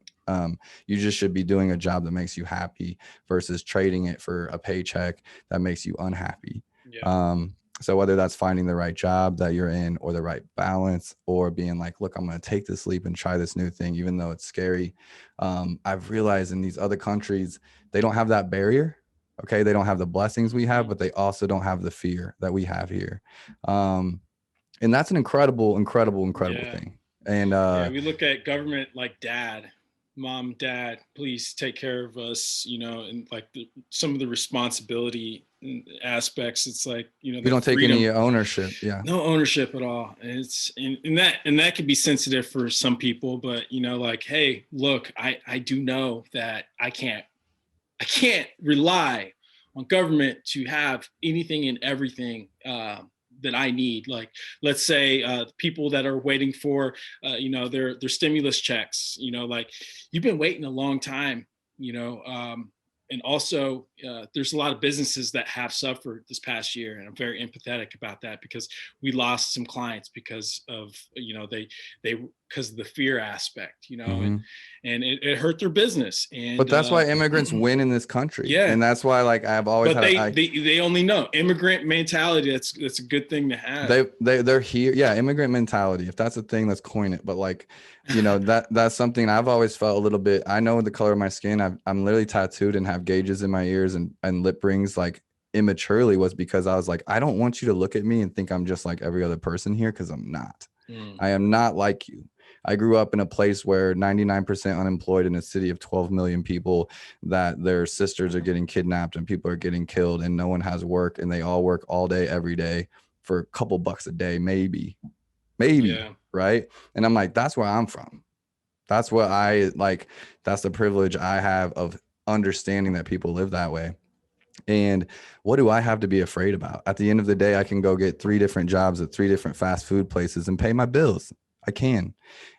You just should be doing a job that makes you happy versus trading it for a paycheck that makes you unhappy. yeah. So whether that's finding the right job that you're in or the right balance or being like, look, I'm going to take this leap and try this new thing, even though it's scary. I've realized in these other countries, they don't have that barrier. Okay. They don't have the blessings we have, but they also don't have the fear that we have here. And that's an incredible Yeah. thing. And Yeah, we look at government like mom, dad, please take care of us, you know, and like some of the responsibility aspects. It's like, you know, we that don't take freedom, any ownership. Yeah. no ownership at all. And it's and that can be sensitive for some people, but you know, like, hey, look, I do know that I can't rely on government to have anything and everything that I need. Like, let's say people that are waiting for, you know, their stimulus checks. You know, like you've been waiting a long time. You know, and also there's a lot of businesses that have suffered this past year, and I'm very empathetic about that because we lost some clients because of, you know, they because of the fear aspect, you know, Mm-hmm. and it hurt their business. And But that's why immigrants win in this country. yeah, And that's why like I've always but had they only know immigrant mentality. That's a good thing to have. they're here. Yeah, immigrant mentality. If that's a thing, let's coin it. But like, you know, that's something I've always felt a little bit. I know the color of my skin. I'm literally tattooed and have gauges in my ears and lip rings. Like immaturely was because I was like, I don't want you to look at me and think I'm just like every other person here because I'm not. I am not like you. I grew up in a place where 99% unemployed in a city of 12 million people, that their sisters are getting kidnapped and people are getting killed and no one has work and they all work all day, every day for a couple bucks a day, maybe, Yeah. right? And I'm like, that's where I'm from. That's what I like. That's the privilege I have of understanding that people live that way. And what do I have to be afraid about? At the end of the day, I can go get 3 different jobs at 3 different fast food places and pay my bills. I can.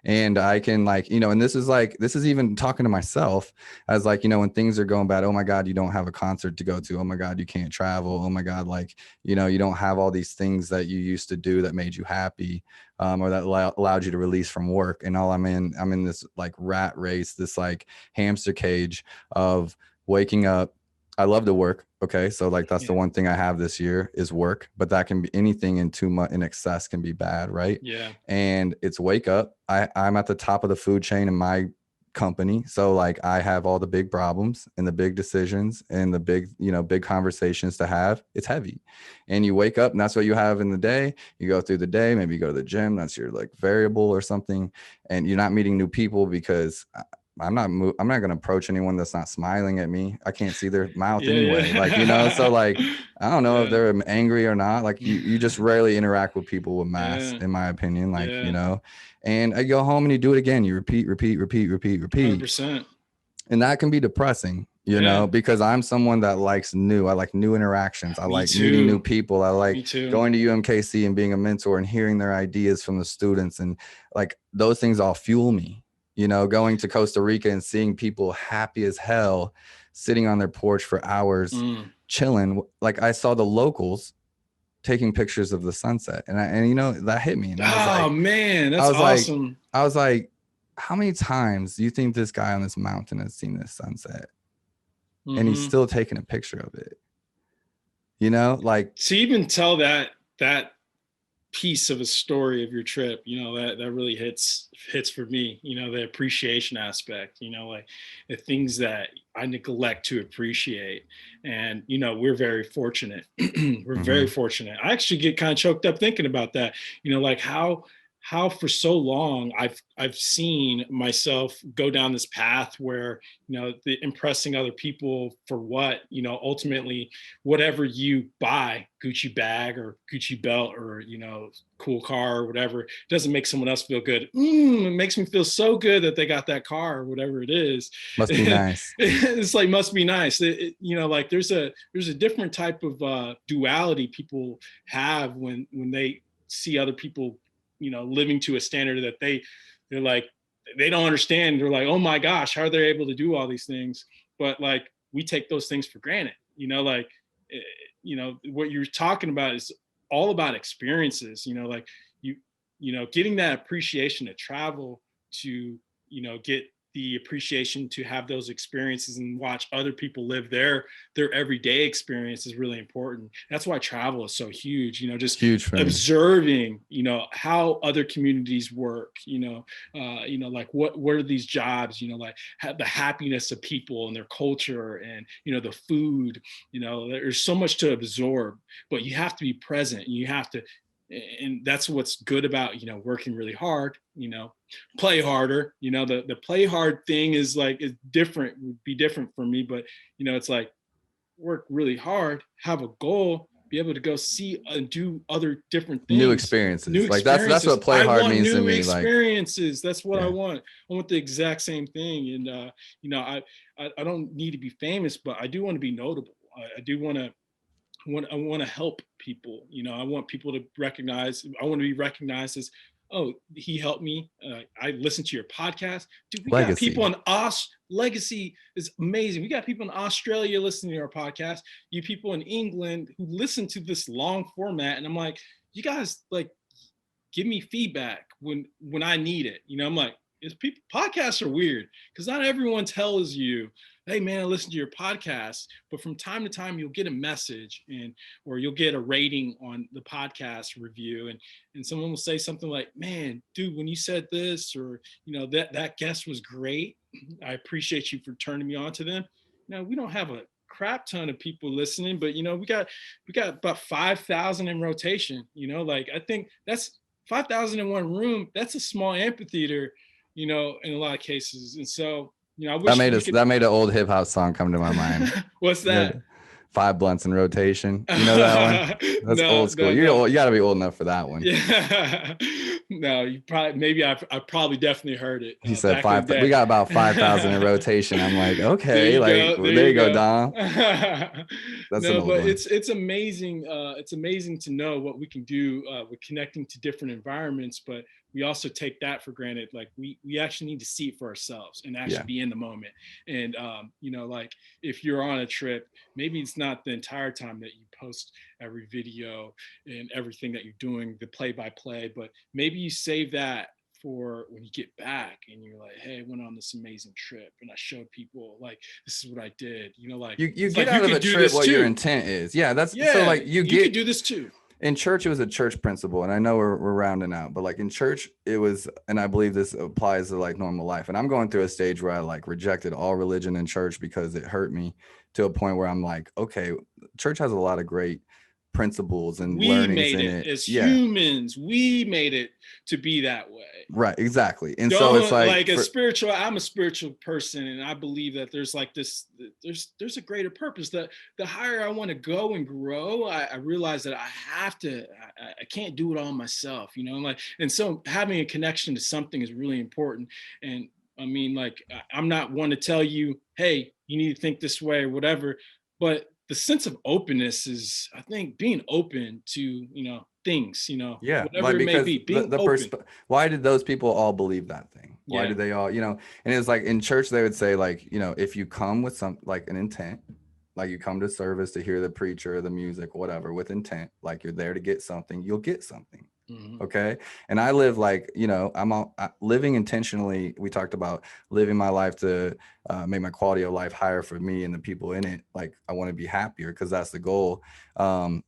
And I can like, you know, and this is even talking to myself as like, you know, when things are going bad, oh my God, you don't have a concert to go to. Oh my God, you can't travel. Oh my God, like, you know, you don't have all these things that you used to do that made you happy, or that allowed you to release from work. And all I'm in this like rat race, this like hamster cage of waking up. I love to work. Okay. So like, that's the one thing I have this year is work, but that can be anything in too much in excess can be bad. Right. Yeah. And it's wake up. I'm at the top of the food chain in my company. So like I have all the big problems and the big decisions and the big, big conversations to have. It's heavy. And you wake up and that's what you have in the day. You go through the day, maybe you go to the gym. That's your like variable or something. And you're not meeting new people because I'm not going to approach anyone that's not smiling at me. I can't see their mouth anyway. Yeah. Like, so like, I don't know if Yeah. they're angry or not. Like you just rarely interact with people with masks, Yeah. in my opinion, like, Yeah. and I go home and you do it again. You repeat. 100%. And that can be depressing, Yeah. because I'm someone that likes new. I like new interactions. I Me like meeting new too. people. I Me like too. going to UMKC and being a mentor and hearing their ideas from the students. And like those things all fuel me, going to Costa Rica and seeing people happy as hell, sitting on their porch for hours, chilling. Like I saw the locals taking pictures of the sunset and that hit me. And Oh man, I that's was like, awesome. how many times do you think this guy on this mountain has seen this sunset? And he's Mm-hmm. still taking a picture of it. Like to even tell that piece of a story of your trip, that really hits for me, the appreciation aspect, like the things that I neglect to appreciate. And we're very fortunate. We're very fortunate. I actually get kind of choked up thinking about that, like how for so long I've seen myself go down this path where the impressing other people for what, ultimately whatever you buy, Gucci bag or Gucci belt or cool car or whatever, doesn't make someone else feel good. It makes me feel so good that they got that car or whatever it is. must be nice. It's like must be nice. Like there's a different type of duality people have when they see other people living to a standard that they're like, they don't understand. They're like, oh my gosh, how are they able to do all these things? But like, we take those things for granted, like, what you're talking about is all about experiences, like getting that appreciation to travel, to, get the appreciation to have those experiences and watch other people live their everyday experience is really important. That's why travel is so huge, just huge for observing, how other communities work, like what are these jobs, like the happiness of people and their culture and, the food, there's so much to absorb, but you have to be present. You have to, and that's what's good about working really hard, play harder, the play hard thing is like is different, would be different for me, but it's like work really hard, have a goal, be able to go see and do other different things, new experiences. Like that's what play hard means to me. Experiences, like, that's what I want the exact same thing. And I don't need to be famous, but I do want to be notable. I do want to I want to help people. I want people to recognize. I want to be recognized as, oh, he helped me. I listened to your podcast, dude. We got people in Legacy is amazing. We got people in Australia listening to our podcast. You people in England who listen to this long format, and I'm like, you guys like give me feedback when I need it. I'm like, podcasts are weird because not everyone tells you, hey man, I listen to your podcast, but from time to time you'll get a message or you'll get a rating on the podcast review, and someone will say something like, man, dude, when you said this, or that guest was great. I appreciate you for turning me on to them. We don't have a crap ton of people listening, but we got about 5,000 in rotation. Like I think that's 5,000 in one room. That's a small amphitheater, in a lot of cases. And so, I wish that made an old hip hop song come to my mind. What's that? 5 blunts in rotation. You know that one? That's old school. You got to be old enough for that one. Yeah. No, you probably, maybe I probably definitely heard it. He said 5. We got about 5,000 in rotation. I'm like, okay, there you go, Dom. That's no, but it's amazing. It's amazing to know what we can do with connecting to different environments, but we also take that for granted. Like we actually need to see it for ourselves and actually be in the moment. And like if you're on a trip, maybe it's not the entire time that you post every video and everything that you're doing, the play-by-play, but maybe you save that for when you get back and you're like, hey, I went on this amazing trip and I showed people like this is what I did. Like you get out of the trip what your intent is. Yeah, that's so like you could do this too. In church, it was a church principle, and I know we're rounding out, but like in church, it was, and I believe this applies to like normal life. And I'm going through a stage where I like rejected all religion in church because it hurt me to a point where I'm like, okay, church has a lot of great principles and We learnings made in it it. as Yeah, humans. We made it to be that way. right, exactly. And so it's Don't like like a for spiritual. I'm a spiritual person, and I believe that there's like this. There's a greater purpose. The higher I want to go and grow, I realize that I have to. I can't do it all myself, you know. Like, and so having a connection to something is really important. And I mean, like, I'm not one to tell you, hey, you need to think this way or whatever. But the sense of openness is, I think, being open to, things, yeah, whatever like it may because be, being the open. why did those people all believe that thing? Why Yeah. did they all, and it's like in church they would say like, if you come with some like an intent, like you come to service to hear the preacher, the music, whatever, with intent, like you're there to get something, you'll get something. Mhm. Okay. And I live like, living intentionally. We talked about living my life to make my quality of life higher for me and the people in it. Like I want to be happier because that's the goal.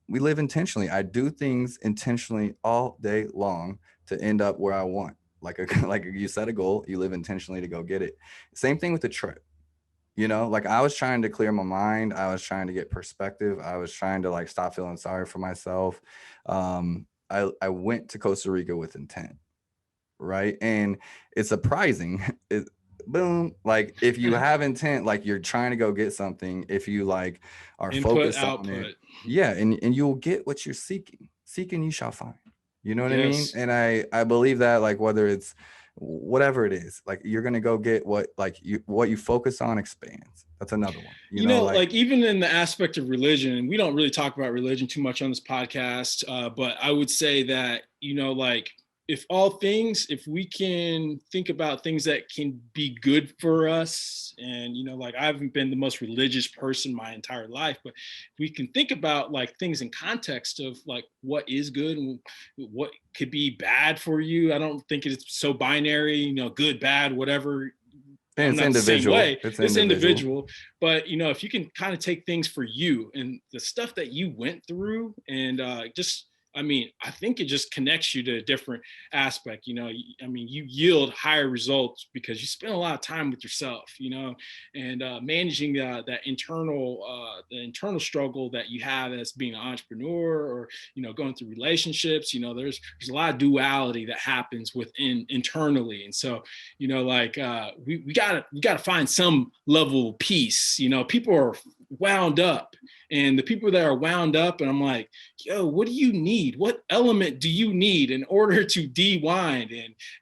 We live intentionally. I do things intentionally all day long to end up where I want. Like like you set a goal, you live intentionally to go get it. Same thing with the trip. Like I was trying to clear my mind. I was trying to get perspective. I was trying to like stop feeling sorry for myself. I went to Costa Rica with intent, right? And it's surprising. It, boom, like if you have intent, like you're trying to go get something, if you like are Input, focused on it, output. yeah, and you'll get what you're seeking. Seeking you shall find. You know what I mean? Yes. And I believe that like whether it's whatever it is, like you're gonna go get what you focus on expands. That's another one. Like Like even in the aspect of religion, we don't really talk about religion too much on this podcast, but I would say that, like if we can think about things that can be good for us, and, like I haven't been the most religious person my entire life, but we can think about like things in context of like what is good and what could be bad for you. I don't think it's so binary, good, bad, whatever. and I'm it's not the same individual. way. It's It's individual. individual, but if you can kind of take things for you and the stuff that you went through, and I mean, I think it just connects you to a different aspect. I mean, you yield higher results because you spend a lot of time with yourself, and managing the internal struggle that you have as being an entrepreneur, or going through relationships. There's a lot of duality that happens within internally, and so like we gotta find some level of peace. People are wound up, and the people that are wound up, and I'm like, yo, what do you need? What element do you need in order to de-wind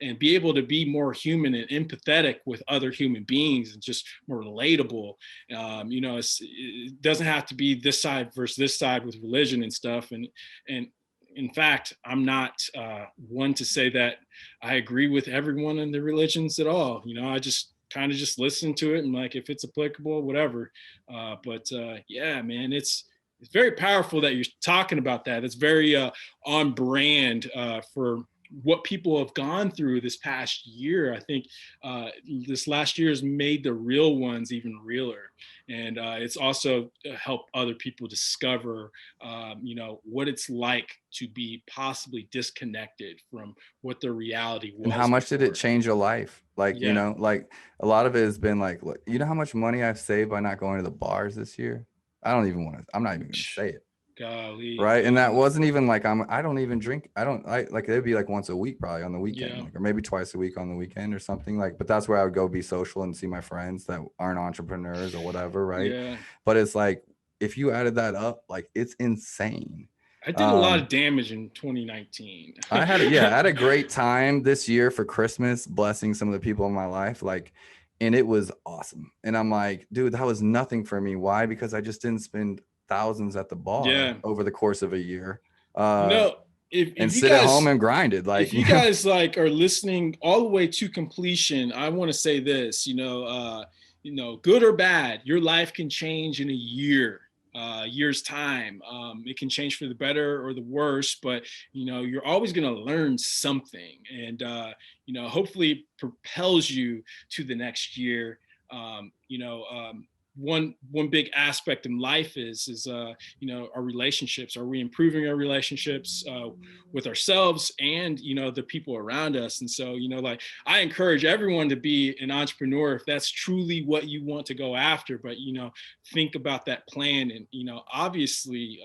and be able to be more human and empathetic with other human beings and just more relatable? It doesn't have to be this side versus this side with religion and stuff, and in fact, I'm not one to say that I agree with everyone in the religions at all. I just kind of just listen to it and like if it's applicable, whatever. But yeah, man, it's very powerful that you're talking about that. It's very on brand for what people have gone through this past year. I think this last year has made the real ones even realer, and it's also helped other people discover, what it's like to be possibly disconnected from what their reality And how was much did it before. change your life? Like, Yeah. like a lot of it has been like, look, you know how much money I've saved by not going to the bars this year? I'm not even going to say it. Golly. Right. And Yeah. that wasn't even like, I don't even drink. I like, it'd be like once a week, probably on the weekend, Yeah. like, or maybe twice a week on the weekend or something like, but that's where I would go be social and see my friends that aren't entrepreneurs or whatever. Right. Yeah. But it's like, if you added that up, like it's insane. I did a lot Um, of damage in 2019. I had a great time this year for Christmas, blessing some of the people in my life. Like, and it was awesome. And I'm like, dude, that was nothing for me. Why? Because I just didn't spend thousands at the bar Yeah. over the course of a year. You Uh, know, if and if you sit at home guys and grind it. Like, if you guys like are listening all the way to completion, I want to say this, good or bad, your life can change in a year's time. It can change for the better or the worse, but you're always going to learn something, and hopefully propels you to the next year. one big aspect in life is you know, our relationships. Are we improving our relationships with ourselves and, you know, the people around us? And so, you know, like, I encourage everyone to be an entrepreneur if that's truly what you want to go after. But, you know, think about that plan, and, you know, obviously,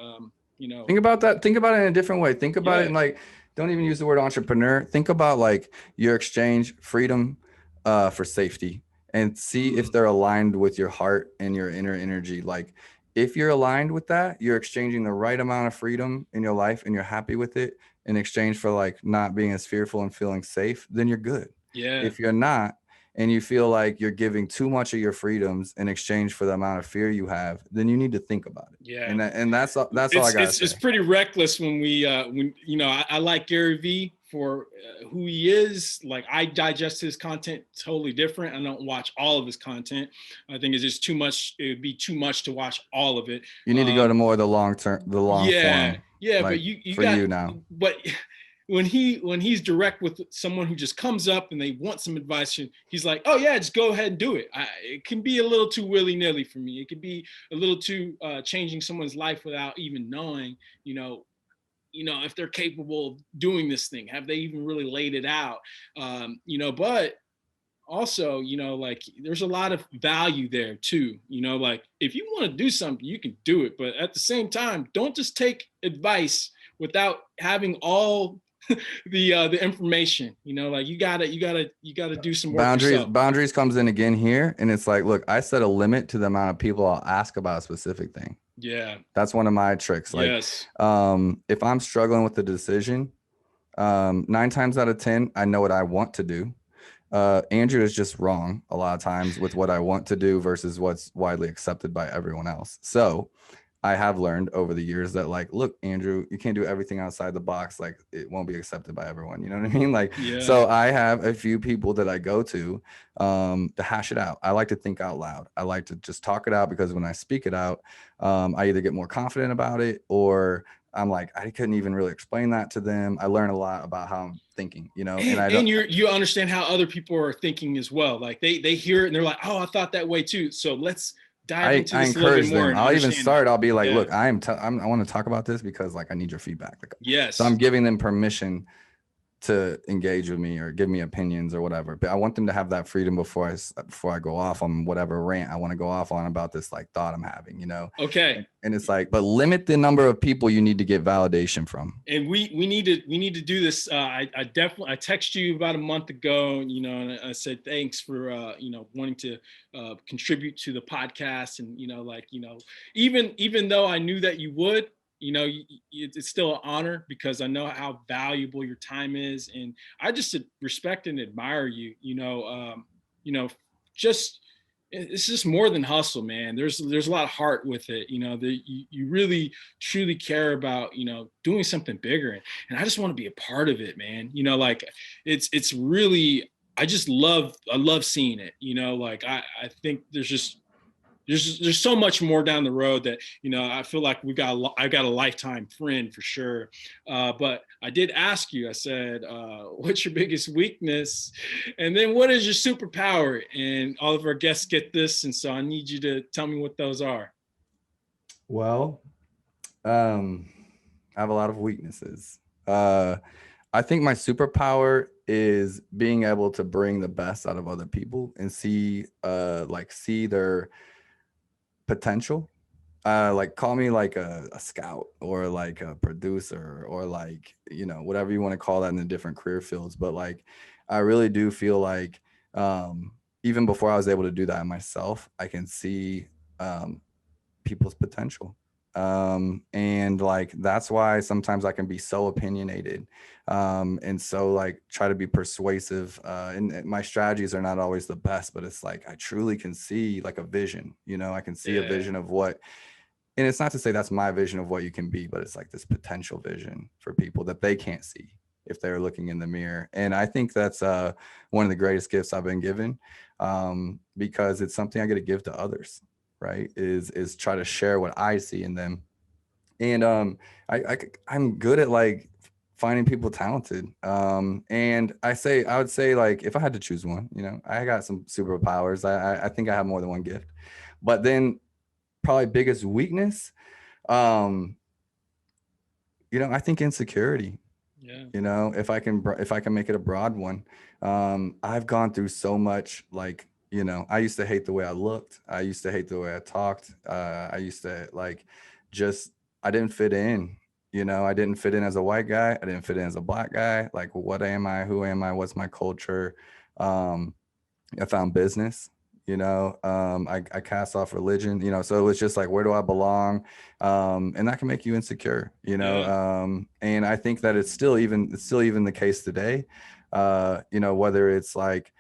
you know, Think about that. Think about it in a different way. Think about it yeah, in like, don't even use the word entrepreneur. Think about like your exchange freedom for safety, and see if they're aligned with your heart and your inner energy. Like, if you're aligned with that, you're exchanging the right amount of freedom in your life and you're happy with it in exchange for like not being as fearful and feeling safe, then you're good. yeah, If you're not, and you feel like you're giving too much of your freedoms in exchange for the amount of fear you have, then you need to think about it. yeah. And that's all I gotta It's say. pretty reckless when when, you know, I like Gary Vee for who he is. Like, I digest his content totally different. I don't watch all of his content. I think it's just too much. It would be too much to watch all of it. You need to go to more of the long term, the long Yeah, form, yeah, but like you for got, you now. but when he's direct with someone who just comes up and they want some advice, he's like, oh yeah, just go ahead and do it. It can be a little too willy-nilly for me. It could be a little too changing someone's life without even knowing, you know, if they're capable of doing this thing. Have they even really laid it out? You know, but also, you know, like, there's a lot of value there too. You know, like, if you want to do something, you can do it, but at the same time, don't just take advice without having all the information. You know, like, you gotta do some work yourself. Boundaries comes in again here, and it's like, look, I set a limit to the amount of people I'll ask about a specific thing. Yeah. That's one of my tricks. Like, Yes. if I'm struggling with the decision, 9 times out of 10, I know what I want to do. Andrew is just wrong a lot of times with what I want to do versus what's widely accepted by everyone else. So I have learned over the years that, like, look, Andrew, you can't do everything outside the box. Like, it won't be accepted by everyone. You know what I mean? Like, Yeah. so I have a few people that I go to hash it out. I like to think out loud. I like to just talk it out, because when I speak it out, I either get more confident about it, or I'm like, I couldn't even really explain that to them. I learn a lot about how I'm thinking, you know, and I don't. And you understand how other people are thinking as well. Like, they hear it and they're like, oh, I thought that way too. So let's dive into I this a little bit encourage more them. and I'll even understand start. that. I'll be like, Yeah. look, I want to talk about this because, like, I need your feedback. Like, so Yes. I'm giving them permission to engage with me or give me opinions or whatever. But I want them to have that freedom before I go off on whatever rant I want to go off on about this, like, thought I'm having, you know? Okay. And it's like, but limit the number of people you need to get validation from. And we need to do this. I texted you about a month ago, you know, and I said thanks for you know, wanting to contribute to the podcast. And, you know, like, you know, even though I knew that you would, you know, it's still an honor, because I know how valuable your time is, and I just respect and admire you. You know, just, it's just more than hustle, man. There's a lot of heart with it. You know, you really truly care about, you know, doing something bigger, and I just want to be a part of it, man. You know, like, it's really, I love seeing it. You know, like, I think there's so much more down the road that, you know, I feel like I've got a lifetime friend for sure. But I did ask you, I said, what's your biggest weakness? And then what is your superpower? And all of our guests get this. And so I need you to tell me what those are. Well, I have a lot of weaknesses. I think my superpower is being able to bring the best out of other people and see their potential. Like, call me like a scout or like a producer or, like, you know, whatever you want to call that in the different career fields. But, like, I really do feel like, even before I was able to do that myself, I can see people's potential. And, like, that's why sometimes I can be so opinionated, and so, like, try to be persuasive, and my strategies are not always the best, but it's like I truly can see, like, a vision. You know, I can see a vision of what, and it's not to say that's my vision of what you can be, but it's like this potential vision for people that they can't see if they're looking in the mirror. And I think that's one of the greatest gifts I've been given, because it's something I get to give to others, right? Is try to share what I see in them. And I'm good at, like, finding people talented. And I would say, like, if I had to choose one, you know, I got some superpowers. I think I have more than one gift, But then probably biggest weakness, I think insecurity. Yeah. If I can make it a broad one. I've gone through so much, like, I used to hate the way I looked. I used to hate the way I talked. I used to just, I didn't fit in. I didn't fit in as a white guy. I didn't fit in as a black guy. Like, what am I? Who am I? What's my culture? I found business. I cast off religion, so it was just like, where do I belong? And that can make you insecure, and I think that it's still even the case today, whether it's like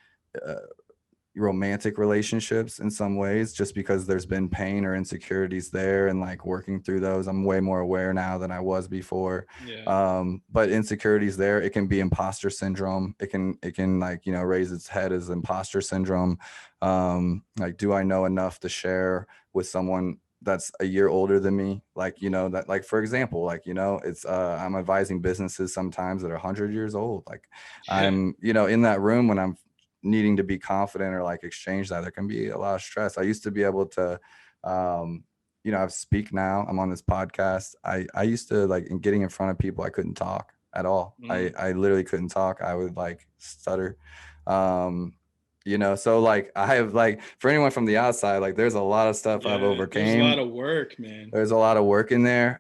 romantic relationships in some ways, just because there's been pain or insecurities there, and like working through those, I'm way more aware now than I was before. But insecurities there, it can be imposter syndrome. It can like, raise its head as imposter syndrome. Like, do I know enough to share with someone that's a year older than me? Like, that, like, for example, like, it's I'm advising businesses sometimes that are 100 years old. Like, I'm, in that room when I'm needing to be confident or like exchange that, there can be a lot of stress. I used to be able to, I speak now, I'm on this podcast. I used to, like, in getting in front of people, I couldn't talk at all. I literally couldn't talk. I would like stutter. So like, I have, like, for anyone from the outside, like, there's a lot of stuff I've overcame. There's a lot of work, man. There's a lot of work in there.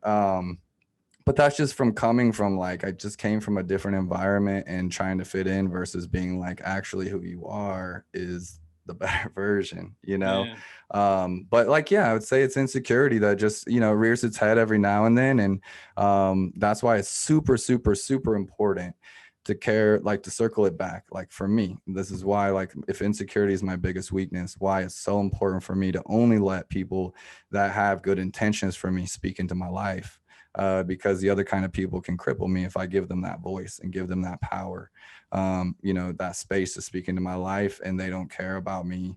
But that's just from coming from, like, I just came from a different environment and trying to fit in versus being like, actually who you are is the better version, but like, I would say it's insecurity that just, rears its head every now and then. And that's why it's super, super, super important to care, like, to circle it back. Like, for me, this is why, like, if insecurity is my biggest weakness, why it's so important for me to only let people that have good intentions for me speak into my life. Because the other kind of people can cripple me if I give them that voice and give them that power, that space to speak into my life, and they don't care about me,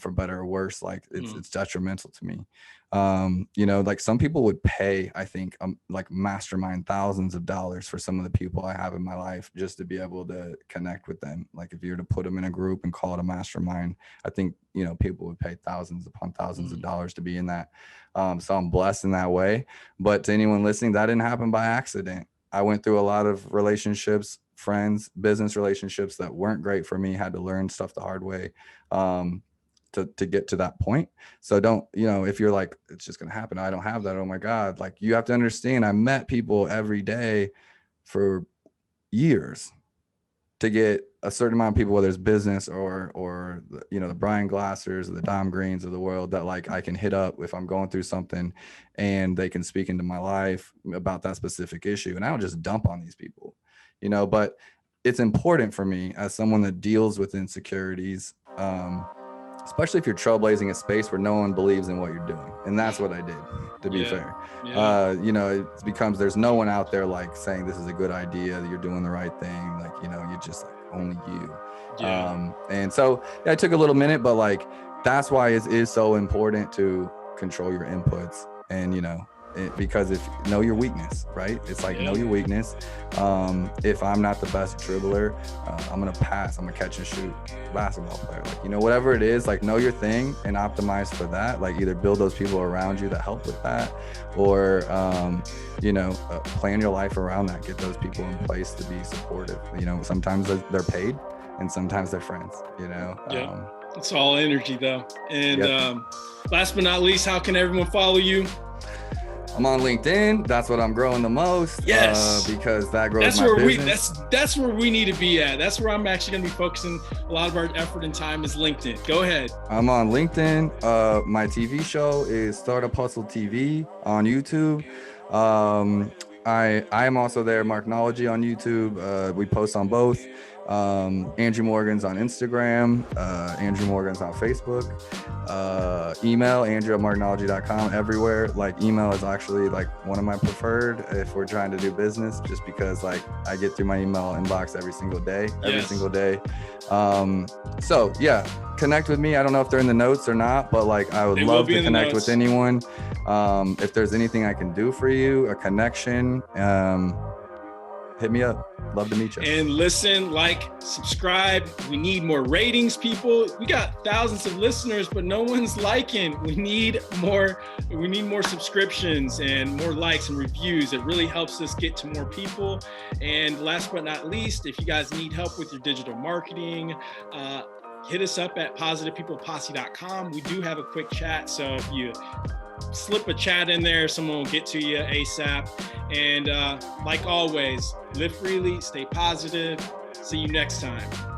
for better or worse. Like, it's detrimental to me. Like, some people would pay, I think, like, mastermind thousands of dollars for some of the people I have in my life just to be able to connect with them. Like, if you were to put them in a group and call it a mastermind, I think, people would pay thousands upon thousands of dollars to be in that. So I'm blessed in that way. But to anyone listening, that didn't happen by accident. I went through a lot of relationships, friends, business relationships that weren't great for me, had to learn stuff the hard way, to get to that point. So don't, if you're like, it's just going to happen, I don't have that, oh my God, like, you have to understand, I met people every day for years to get a certain amount of people, whether it's business or the Brian Glassers or the Dom Greens of the world, that, like, I can hit up if I'm going through something and they can speak into my life about that specific issue. And I don't just dump on these people, but it's important for me as someone that deals with insecurities, especially if you're trailblazing a space where no one believes in what you're doing. And that's what I did, to be fair. It becomes, there's no one out there, like, saying this is a good idea, that you're doing the right thing. Like, you're just like, only you. And so it took a little minute, but, like, that's why it is so important to control your inputs. And, because if know your weakness, right? It's like, know your weakness. If I'm not the best dribbler, I'm going to pass. I'm a catch and shoot basketball player. Like, whatever it is, like, know your thing and optimize for that. Like, either build those people around you that help with that, or, plan your life around that. Get those people in place to be supportive. Sometimes they're paid and sometimes they're friends, It's all energy though. And last but not least, how can everyone follow you? I'm on LinkedIn. That's what I'm growing the most. Yes, because that grows business. That's where we need to be at. That's where I'm actually going to be focusing a lot of our effort and time is LinkedIn. Go ahead. I'm on LinkedIn. My TV show is Startup Hustle TV on YouTube. I am also there, Marknology on YouTube. We post on both. Andrew Morgan's on Instagram, Andrew Morgan's on Facebook, email andrew@marknology.com, everywhere. Like, email is actually, like, one of my preferred if we're trying to do business, just because, like, I get through my email inbox every single day. So yeah, connect with me. I don't know if they're in the notes or not, but, like, I would love to connect with anyone. If there's anything I can do for you, a connection, hit me up. Love to meet you. And listen, like, subscribe. We need more ratings, people. We got thousands of listeners, but no one's liking. We need more subscriptions and more likes and reviews. It really helps us get to more people. And last but not least, if you guys need help with your digital marketing, hit us up at positivepeopleposse.com. We do have a quick chat, so if you slip a chat in there, someone will get to you ASAP. And like always, live freely, stay positive. See you next time.